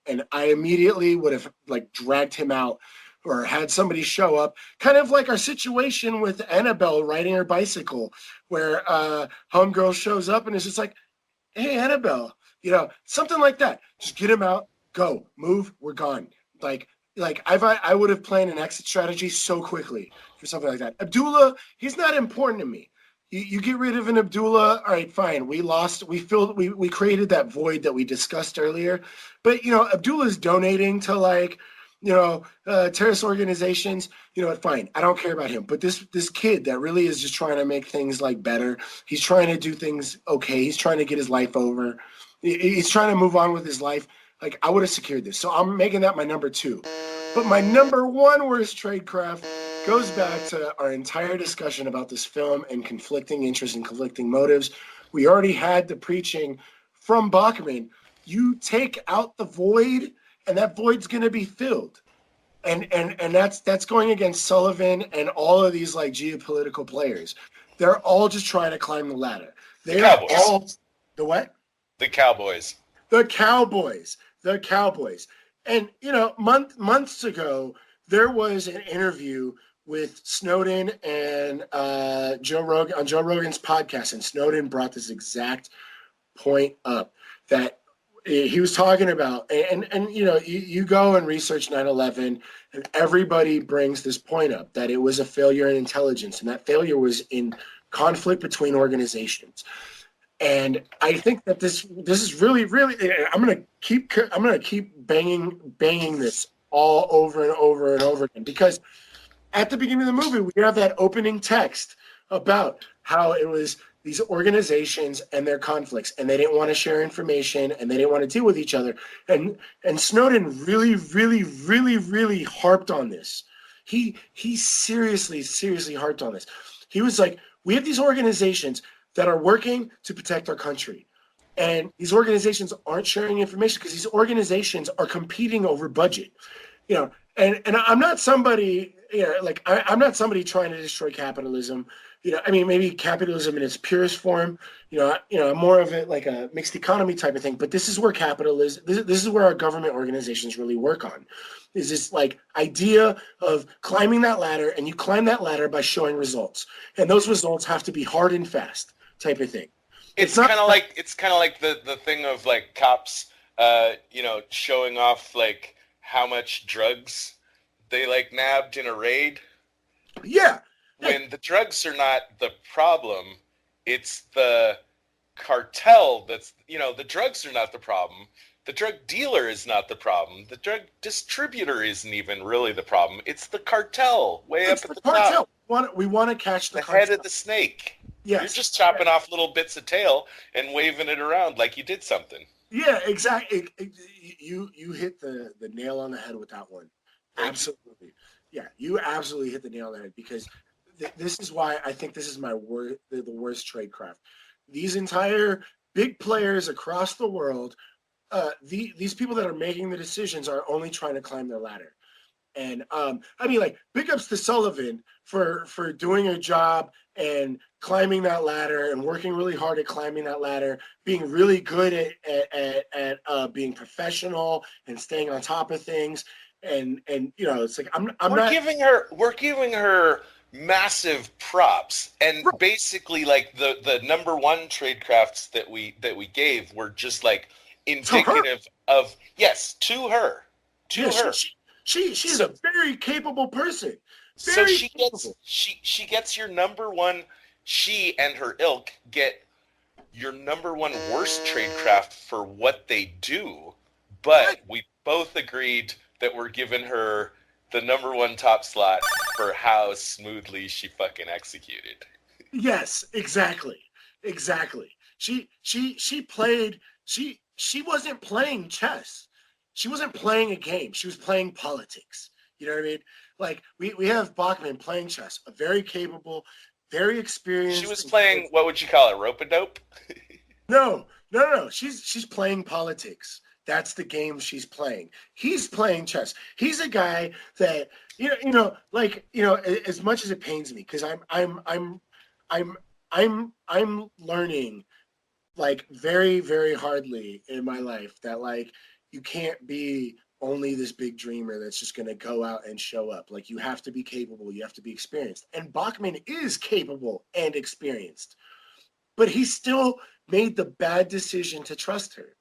And I immediately would have dragged him out or had somebody show up, kind of like our situation with Annabelle riding her bicycle, where homegirl shows up and is just hey, Annabelle, something like that. Just get him out, go, move, we're gone. I would have planned an exit strategy so quickly for something like that. Abdullah, he's not important to me. You get rid of an Abdullah, all right, fine. We created that void that we discussed earlier. But, Abdullah's donating to terrorist organizations. Fine. I don't care about him. But this kid that really is just trying to make things better. He's trying to do things okay. He's trying to get his life over. He's trying to move on with his life. I would have secured this. So I'm making that my number 2. But my number 1 worst tradecraft goes back to our entire discussion about this film and conflicting interests and conflicting motives. We already had the preaching from Bachman. You take out the void, and that void's going to be filled. And that's going against Sullivan and all of these geopolitical players. They're all just trying to climb the ladder. They're all the what? The Cowboys. The Cowboys. The Cowboys. And months ago there was an interview with Snowden and Joe Rogan on Joe Rogan's podcast, and Snowden brought this exact point up that he was talking about. And you go and research 9/11, and everybody brings this point up that it was a failure in intelligence, and that failure was in conflict between organizations. And I think that this is really, really. I'm gonna keep banging this all over and over and over again, because at the beginning of the movie we have that opening text about how it was these organizations and their conflicts, and they didn't want to share information, and they didn't want to deal with each other. And Snowden really, really, really, really harped on this. He seriously harped on this. He was like, we have these organizations that are working to protect our country. And these organizations aren't sharing information because these organizations are competing over budget. And I'm not somebody, I'm not somebody trying to destroy capitalism. Maybe capitalism in its purest form, more of it like a mixed economy type of thing. But this is where capitalism, this is where our government organizations really work on, is this idea of climbing that ladder, and you climb that ladder by showing results. And those results have to be hard and fast type of thing. It's kind of like the thing of cops, showing off how much drugs they nabbed in a raid. Yeah. When the drugs are not the problem, it's the cartel that's, the drugs are not the problem. The drug dealer is not the problem. The drug distributor isn't even really the problem. It's the cartel way It's up at the the top. cartel. We want to catch the The cartel. head of the snake. Yes. You're just chopping off little bits of tail and waving it around like you did something. Yeah, exactly. You hit the nail on the head with that one. Absolutely. Yeah, you absolutely hit the nail on the head, because this is why I think this is the worst tradecraft. These entire big players across the world, these people that are making the decisions are only trying to climb their ladder. And I mean, like, big ups to Sullivan for doing her job and climbing that ladder and working really hard at climbing that ladder, being really good at being professional and staying on top of things. And you know, it's like we're giving her massive props, and basically, like, the number one tradecrafts that we gave were just like indicative of, yes, to her. She's a very capable person. So she gets your number one. She and her ilk get your number one worst tradecraft for what they do, but we both agreed that we're giving her the number one top slot for how smoothly she fucking executed. Yes, exactly. She wasn't playing chess. She wasn't playing a game. She was playing politics. You know what I mean? Like, we have Bachman playing chess, a very capable, very experienced. She was playing, what would you call it, rope-a-dope? No. She's playing politics. That's the game she's playing. He's playing chess. He's a guy that as much as it pains me, because I'm learning, like, very, very hardly in my life, that, like, you can't be only this big dreamer that's just going to go out and show up. Like, you have to be capable. You have to be experienced. And Bachman is capable and experienced, but he still made the bad decision to trust her.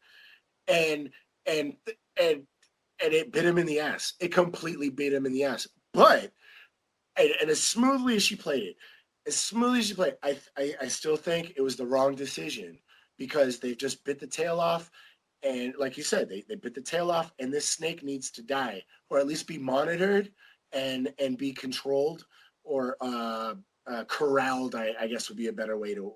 And it bit him in the ass. It completely bit him in the ass. But, and as smoothly as she played it, I still think it was the wrong decision, because they've just bit the tail off. And like you said, they bit the tail off, and this snake needs to die, or at least be monitored and be controlled, or corralled, I guess would be a better way to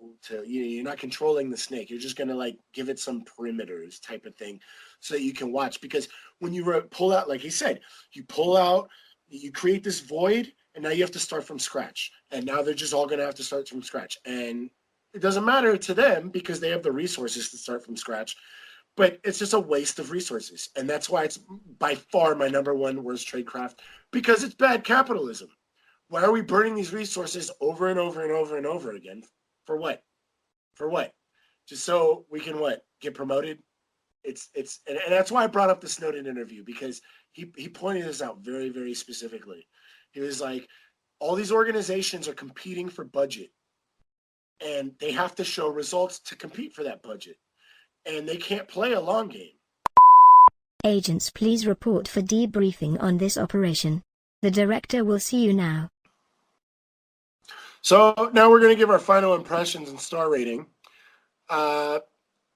you're not controlling the snake. You're just going to, like, give it some perimeters type of thing so that you can watch. Because when you pull out, like he said, you pull out, you create this void, and now you have to start from scratch. And now they're just all going to have to start from scratch. And it doesn't matter to them, because they have the resources to start from scratch. But it's just a waste of resources. And that's why it's by far my number one worst tradecraft, because it's bad capitalism. Why are we burning these resources over and over and over and over again? For what? Just so we can get promoted? And that's why I brought up the Snowden interview, because he pointed this out very, very specifically. He was like, all these organizations are competing for budget, and they have to show results to compete for that budget. And they can't play a long game. Agents, please report for debriefing on this operation. The director will see you now. So now we're going to give our final impressions and star rating. I'm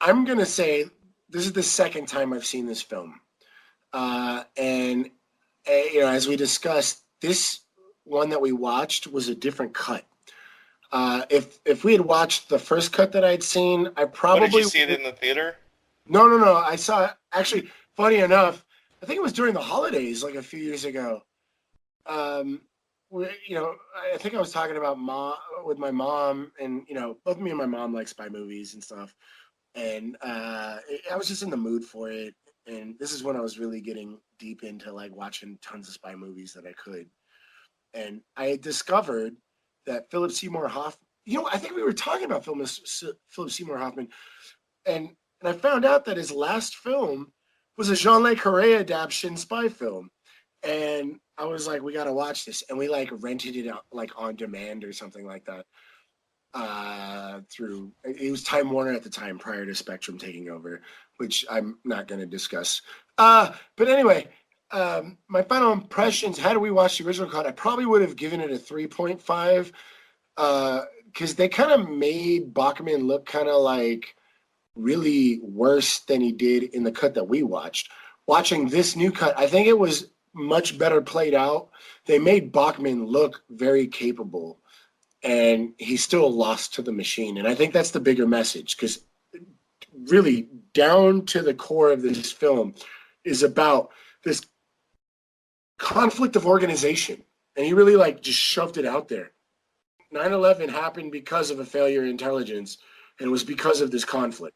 going to say this is the second time I've seen this film. And as we discussed, this one that we watched was a different cut. If we had watched the first cut that I'd seen, I probably... Did you see it in the theater? No. I saw it, actually, funny enough, I think it was during the holidays, like a few years ago. I think I was talking about with my mom, and, both me and my mom like spy movies and stuff. And I was just in the mood for it. And this is when I was really getting deep into, like, watching tons of spy movies that I could. And I had discovered that Philip Seymour Hoffman, I think we were talking about Philip Seymour Hoffman, and I found out that his last film was a Jean-Luc Carre adaptation spy film. And I was like, we got to watch this. And we, like, rented it out, like, on demand or something like that. It was Time Warner at the time, prior to Spectrum taking over, which I'm not going to discuss. But anyway, my final impressions, had we watched the original cut, I probably would have given it a 3.5, because they kind of made Bachman look kind of like really worse than he did in the cut that we watched. Watching this new cut, I think it was much better played out. They made Bachman look very capable, and he still lost to the machine. And I think that's the bigger message, because really down to the core of this film is about this conflict of organization. And he really like just shoved it out there. 9/11 happened because of a failure in intelligence, and it was because of this conflict.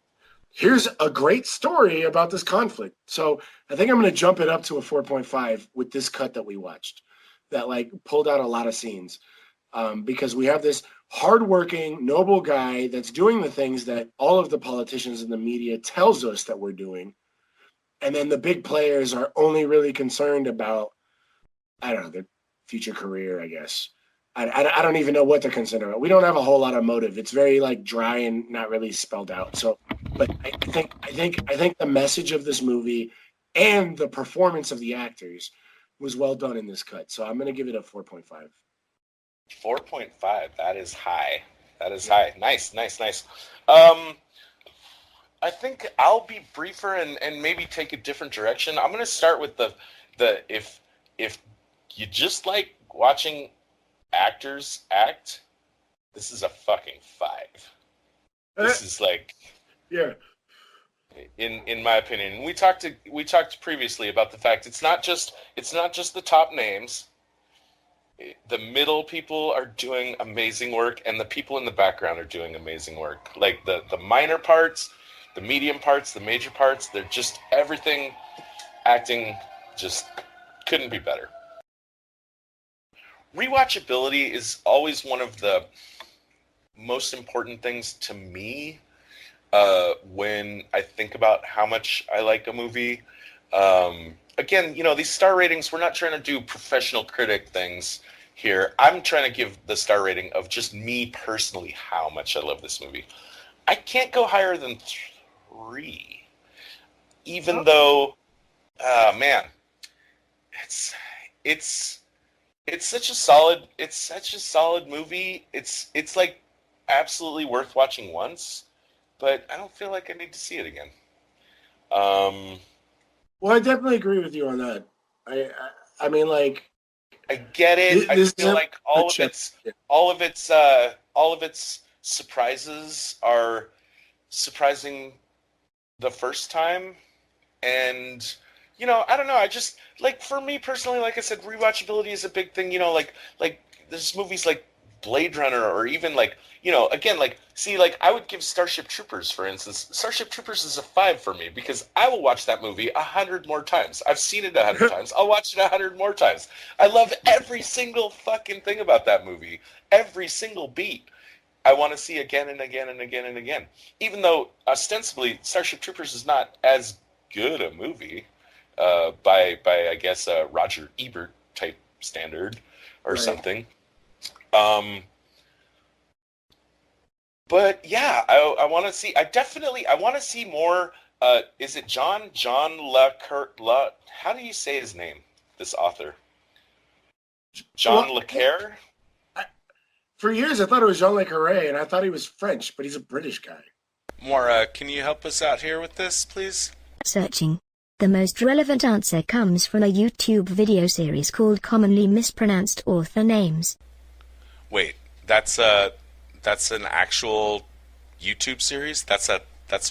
Here's a great story about this conflict. So I think I'm going to jump it up to a 4.5 with this cut that we watched that like pulled out a lot of scenes, because we have this hardworking, noble guy that's doing the things that all of the politicians and the media tells us that we're doing. And then the big players are only really concerned about, I don't know, their future career, I guess. I don't even know what they're concerned about. We don't have a whole lot of motive. It's very like dry and not really spelled out. So, but I think the message of this movie and the performance of the actors was well done in this cut. So I'm going to give it a 4.5. 4.5. That is high. That is high. Nice. I think I'll be briefer and maybe take a different direction. I'm going to start with the if you just like watching actors act, this is a fucking 5. This is like, yeah. In my opinion, we talked previously about the fact it's not just the top names. The middle people are doing amazing work, and the people in the background are doing amazing work. Like the minor parts, the medium parts, the major parts, they're just everything. Acting just couldn't be better. Rewatchability is always one of the most important things to me when I think about how much I like a movie. Again, these star ratings, we're not trying to do professional critic things here. I'm trying to give the star rating of just me personally, how much I love this movie. I can't go higher than 3, even though, man, it's such a solid movie. It's like absolutely worth watching once, but I don't feel like I need to see it again. Well, I definitely agree with you on that. I mean, like, I get it. I feel like all of its surprises are surprising the first time, and I don't know. I just like, for me personally, like I said, rewatchability is a big thing. Like there's movies like Blade Runner, or even like, again, like, see, like I would give Starship Troopers, for instance. Starship Troopers is a 5 for me because I will watch that movie 100 more times. I've seen it 100 times. I'll watch it 100 more times. I love every single fucking thing about that movie. Every single beat. I want to see again and again and again and again. Even though ostensibly Starship Troopers is not as good a movie by I guess Roger Ebert type standard or something. But yeah, I want to see. I want to see more. Is it John Le? How do you say his name? This author, John Le Carre. For years, I thought it was Jean Le Carre, and I thought he was French, but he's a British guy. Maura, can you help us out here with this, please? Searching. The most relevant answer comes from a YouTube video series called Commonly Mispronounced Author Names. Wait, that's an actual YouTube series? That's a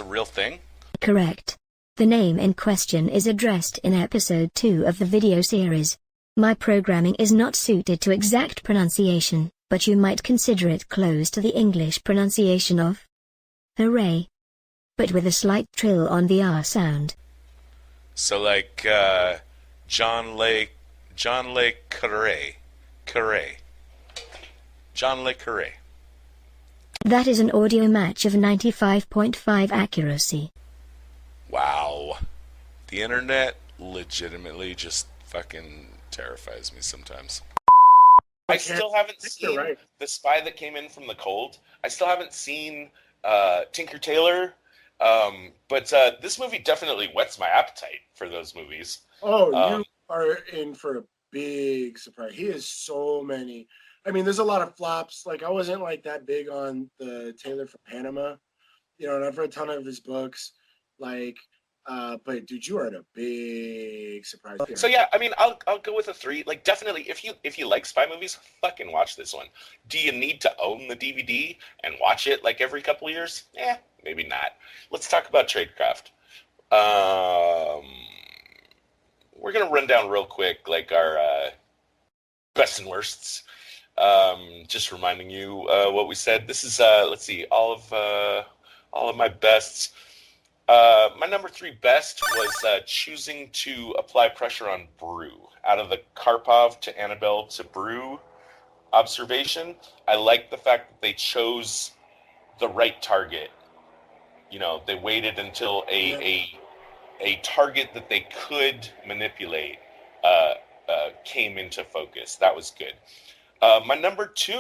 real thing? Correct. The name in question is addressed in episode 2 of the video series. My programming is not suited to exact pronunciation, but you might consider it close to the English pronunciation of hooray, but with a slight trill on the R sound. So like John Le Carre. John Le Carre. That is an audio match of 95.5 accuracy. Wow. The internet legitimately just fucking terrifies me sometimes. I still haven't seen The Spy That Came In From the Cold. I still haven't seen Tinker Tailor. But this movie definitely whets my appetite for those movies. Oh, you are in for a big surprise. He has so many. I mean, there's a lot of flops. Like, I wasn't like that big on the Taylor from Panama. and I've read a ton of his books. Like, but dude, you are in a big surprise. So yeah, I mean, I'll go with a 3. Like, definitely, if you like spy movies, fucking watch this one. Do you need to own the DVD and watch it like every couple of years? Maybe not. Let's talk about Tradecraft. We're gonna run down real quick, like our best and worsts. Just reminding you what we said. This is let's see, all of my bests. My number 3 best was choosing to apply pressure on Brew. Out of the Karpov to Annabelle to Brew observation, I like the fact that they chose the right target. They waited until a target that they could manipulate came into focus. That was good. My number 2,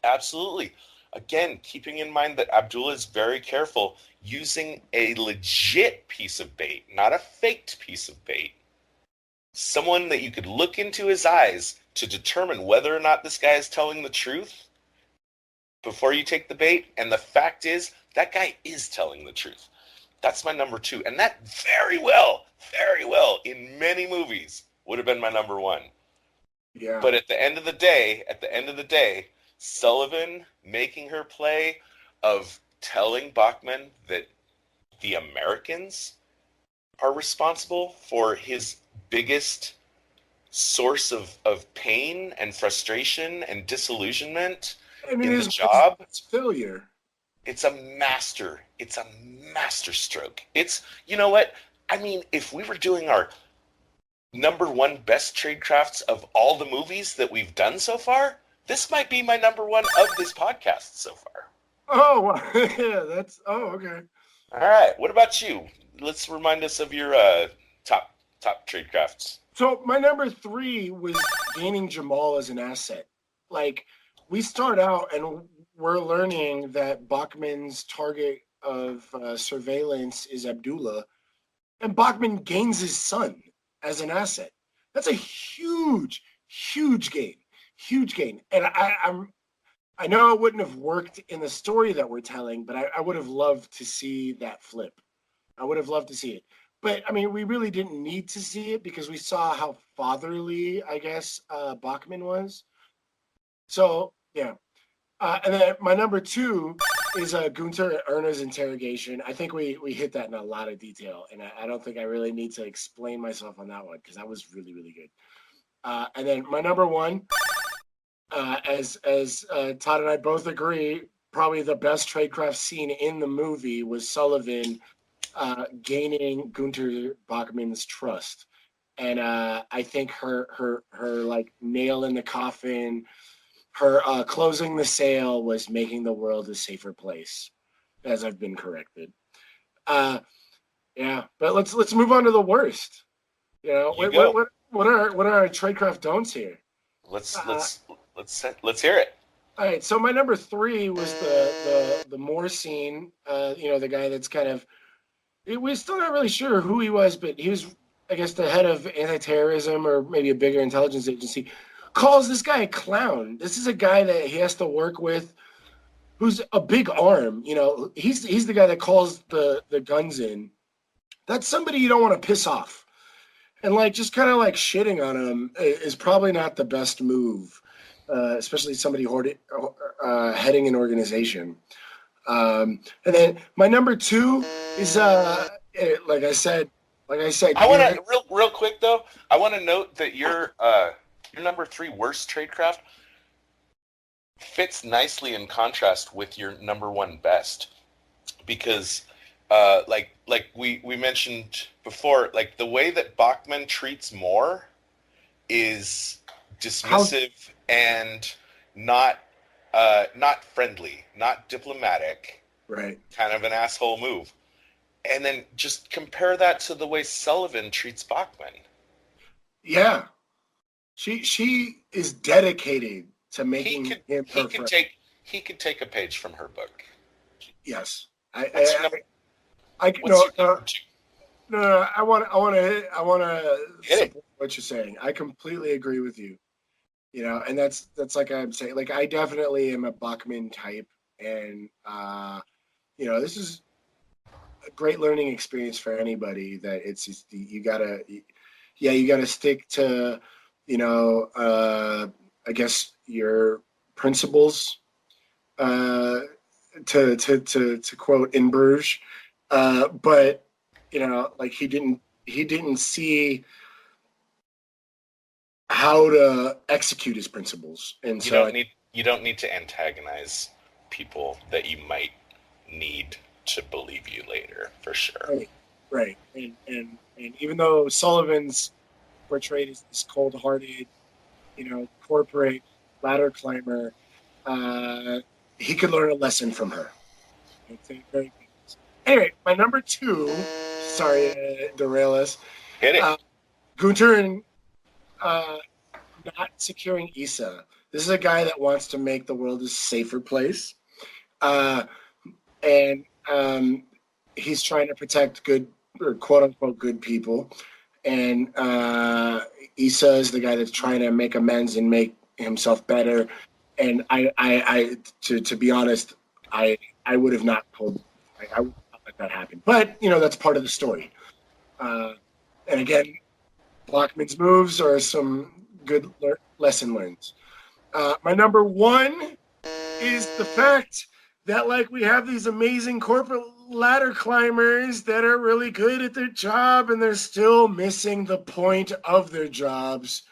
absolutely. Again, keeping in mind that Abdullah is very careful, using a legit piece of bait, not a faked piece of bait. Someone that you could look into his eyes to determine whether or not this guy is telling the truth before you take the bait. And the fact is, that guy is telling the truth. That's my number 2. And that very well, in many movies would have been my number 1. Yeah. But at the end of the day, Sullivan making her play of telling Bachman that the Americans are responsible for his biggest source of pain and frustration and disillusionment in the job. It's failure. It's a master stroke. It's, you know what? I mean, if we were doing our number 1 best tradecrafts of all the movies that we've done so far, this might be my number 1 of this podcast so far. Oh, yeah, okay. All right. What about you? Let's remind us of your top tradecrafts. So my number 3 was gaining Jamal as an asset. Like, we start out and we're learning that Bachman's target of surveillance is Abdullah, and Bachman gains his son as an asset. That's a huge gain. And I know it wouldn't have worked in the story that we're telling, but I would have loved to see that flip. I would have loved to see it. But, I mean, we really didn't need to see it because we saw how fatherly, I guess, Bachman was. So, yeah. And then my number 2 is Gunter and Erna's interrogation. I think we hit that in a lot of detail, and I don't think I really need to explain myself on that one because that was really, really good. And then my number 1, as Todd and I both agree, probably the best tradecraft scene in the movie was Sullivan gaining Gunter Bachman's trust. And I think her like nail in the coffin, her closing the sale was making the world a safer place, as I've been corrected. Yeah, but let's move on to the worst. What are our tradecraft don'ts here? Let's hear it. All right, so my number 3 was the Moore scene. The guy that's kind of, we're still not really sure who he was, but he was, I guess, the head of anti-terrorism or maybe a bigger intelligence agency. Calls this guy a clown. This is a guy that he has to work with, who's a big arm. He's the guy that calls the guns in. That's somebody you don't want to piss off, and just kind of shitting on him is probably not the best move, especially somebody heading an organization. And then my number 2 is like I said. I want to real quick though. I want to note that your number 3 worst tradecraft fits nicely in contrast with your number 1 best, because like we mentioned before, the way that Bachman treats Moore is dismissive and not friendly, not diplomatic. Right. Kind of an asshole move. And then just compare that to the way Sullivan treats Bachman. Yeah. She is dedicated to making him her friend. He could take a page from her book. Yes. I want to support what you're saying. I completely agree with you. And that's like I'm saying, I definitely am a Bachman type, and this is a great learning experience for anybody. That it's just, you gotta stick to, I guess your principles. To quote in Bruges, but like he didn't see how to execute his principles, and you don't need to antagonize people that you might need to believe you later, for sure. Right. And even though Sullivan's portrayed as this cold-hearted, corporate ladder climber, he could learn a lesson from her. Very good. Anyway, my number 2. Sorry to derail us. Hit it. Gunter and not securing Issa. This is a guy that wants to make the world a safer place, and he's trying to protect good, or quote unquote good people. And Issa is the guy that's trying to make amends and make himself better. And to be honest, I would have not told. I would not let that happen. But that's part of the story. And again, Blockman's moves are some good lesson learned. My number 1 is the fact that we have these amazing corporate ladder climbers that are really good at their job, and they're still missing the point of their jobs,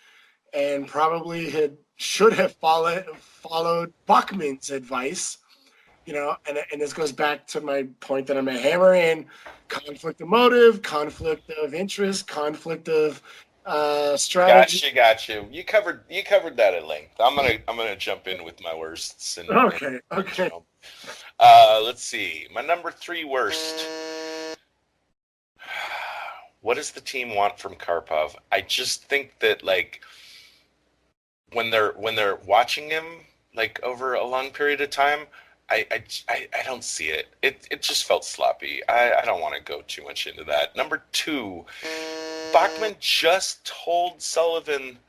and probably should have followed Buckman's advice. And this goes back to my point that I'm gonna hammer in: conflict of motive, conflict of interest, conflict of strategy. Got you. You covered that at length. I'm gonna jump in with my worsts. Okay. Let's see. My number 3 worst. What does the team want from Karpov? I just think that when they're watching him over a long period of time, I don't see it. It just felt sloppy. I don't want to go too much into that. Number 2, Bachman just told Sullivan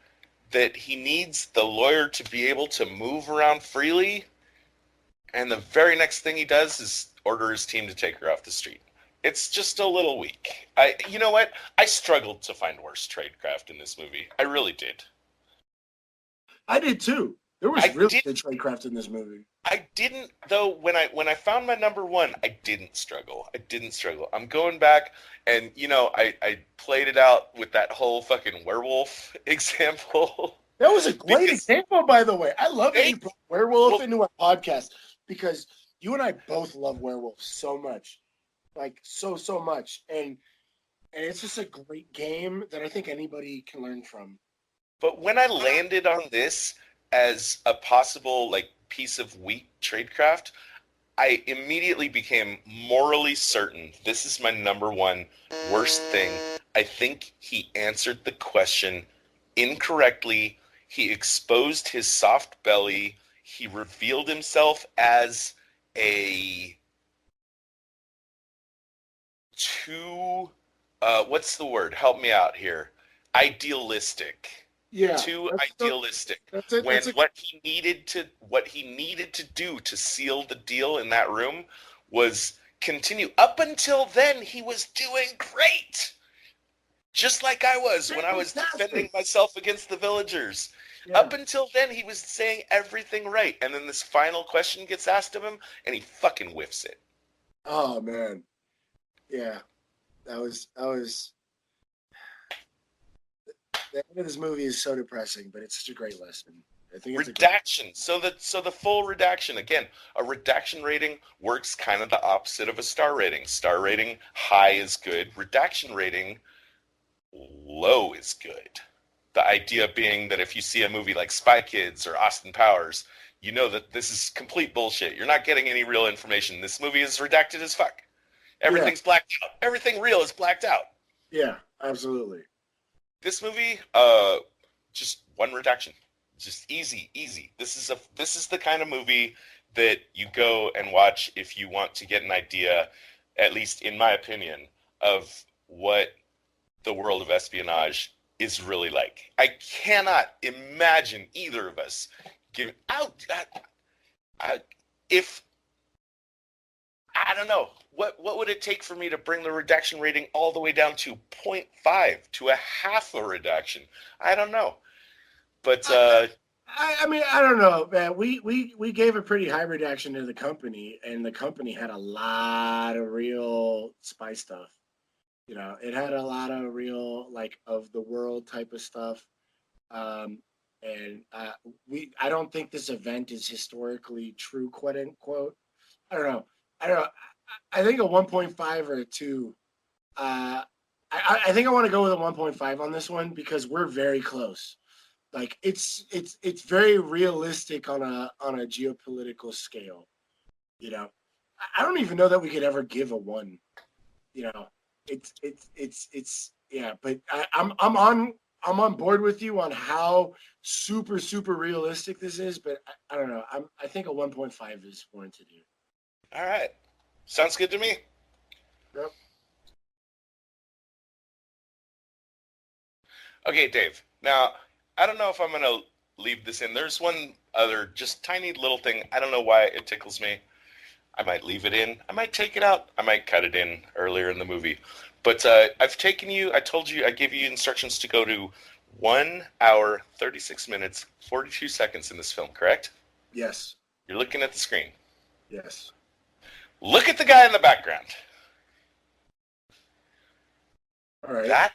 that he needs the lawyer to be able to move around freely, and the very next thing he does is order his team to take her off the street. It's just a little weak. You know what? I struggled to find worse tradecraft in this movie. I really did. I did too. There was really good tradecraft in this movie. I didn't, though. When I found my number 1, I didn't struggle. I'm going back, and I played it out with that whole fucking werewolf example. That was a great example, by the way. I love that you brought werewolf into our podcast, because you and I both love werewolves so much, so much, and it's just a great game that I think anybody can learn from. But when I landed on this as a possible piece of weak tradecraft, I immediately became morally certain this is my number 1 worst thing. I think he answered the question incorrectly. He exposed his soft belly. He revealed himself as too what's the word? Help me out here. Idealistic. Yeah, too idealistic. What he needed to do to seal the deal in that room was continue. Up until then, he was doing great, just like I was when I was defending myself against the villagers. Yeah. Up until then, he was saying everything right, and then this final question gets asked of him, and he fucking whiffs it. Oh man, yeah, that was. The end of this movie is so depressing, but it's such a great lesson. I think it's redaction. So the full redaction, again, a redaction rating works kind of the opposite of a star rating. Star rating, high is good. Redaction rating, low is good. The idea being that if you see a movie like Spy Kids or Austin Powers, you know that this is complete bullshit. You're not getting any real information. This movie is redacted as fuck. Everything's blacked out. Everything real is blacked out. Yeah, absolutely. This movie, just one redaction, just easy. This is the kind of movie that you go and watch if you want to get an idea, at least in my opinion, of what the world of espionage is really like. I cannot imagine either of us give out. If I don't know. What would it take for me to bring the redaction rating all the way down to 0.5 to a half a redaction? I don't know. But I mean, I don't know, man. We gave a pretty high redaction to the company, and the company had a lot of real spy stuff. You know, it had a lot of real, like, of the world type of stuff. And I don't think this event is historically true, quote unquote. I don't know. I think a 1.5 or a 2. I think I want to go with a 1.5 on this one because we're very close. Like it's very realistic on a geopolitical scale. You know, I don't even know that we could ever give a 1. You know, it's yeah. But I'm on board with you on how super realistic this is. But I don't know. I think a 1.5 is warranted here. All right. Sounds good to me. Yep. Okay, Dave. Now, I don't know if I'm going to leave this in. There's one other just tiny little thing. I don't know why it tickles me. I might leave it in. I might take it out. I might cut it in earlier in the movie. But I've taken you, I told you, I gave you instructions to go to 1 hour, 36 minutes, 42 seconds in this film, correct? Yes. You're looking at the screen. Yes. Look at the guy in the background. All right.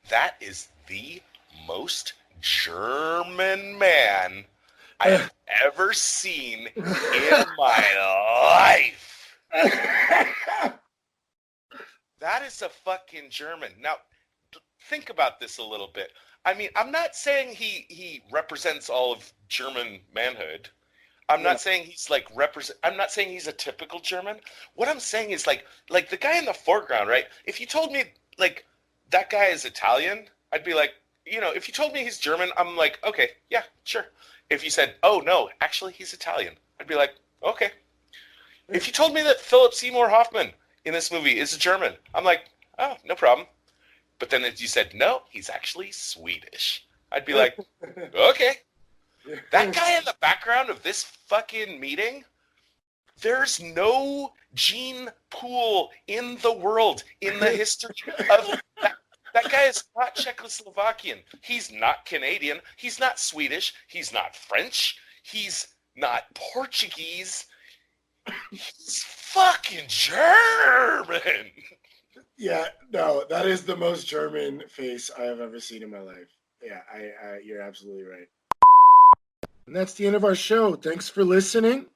That is the most German man I have ever seen in my life. That is a fucking German. Now, think about this a little bit. I mean, I'm not saying he represents all of German manhood. I'm not saying he's like I'm not saying he's a typical German. What I'm saying is like the guy in the foreground, right? If you told me like that guy is Italian, I'd be like, you know, if you told me he's German, I'm like, okay, yeah, sure. If you said, oh no, actually he's Italian, I'd be like, okay. If you told me that Philip Seymour Hoffman in this movie is a German, I'm like, oh, no problem. But then if you said, no, he's actually Swedish, I'd be like, okay. That guy in the background of this fucking meeting, there's no gene pool in the world in the history of that guy is not Czechoslovakian. He's not Canadian. He's not Swedish. He's not French. He's not Portuguese. He's fucking German. Yeah, no, that is the most German face I have ever seen in my life. Yeah, you're absolutely right. And that's the end of our show. Thanks for listening.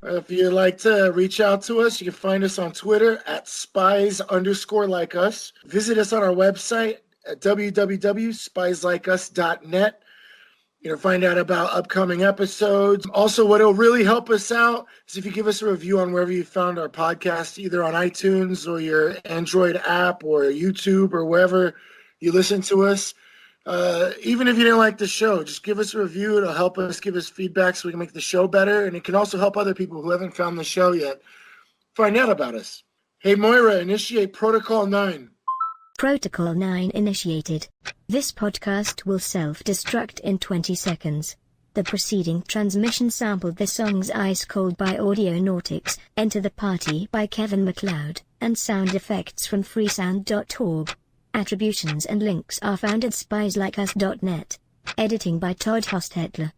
If you'd like to reach out to us, you can find us on Twitter at spies_like_us. Visit us on our website at www.spieslikeus.net. You know, find out about upcoming episodes. Also, what will really help us out is if you give us a review on wherever you found our podcast, either on iTunes or your Android app or YouTube or wherever you listen to us. Even if you didn't like the show, just give us a review. It'll help us, give us feedback so we can make the show better. And it can also help other people who haven't found the show yet find out about us. Hey, Moira, initiate Protocol 9. Protocol 9 initiated. This podcast will self-destruct in 20 seconds. The preceding transmission sampled the songs Ice Cold by Audionautics, Enter the Party by Kevin MacLeod, and sound effects from freesound.org. Attributions and links are found at spieslikeus.net. Editing by Todd Hostetler.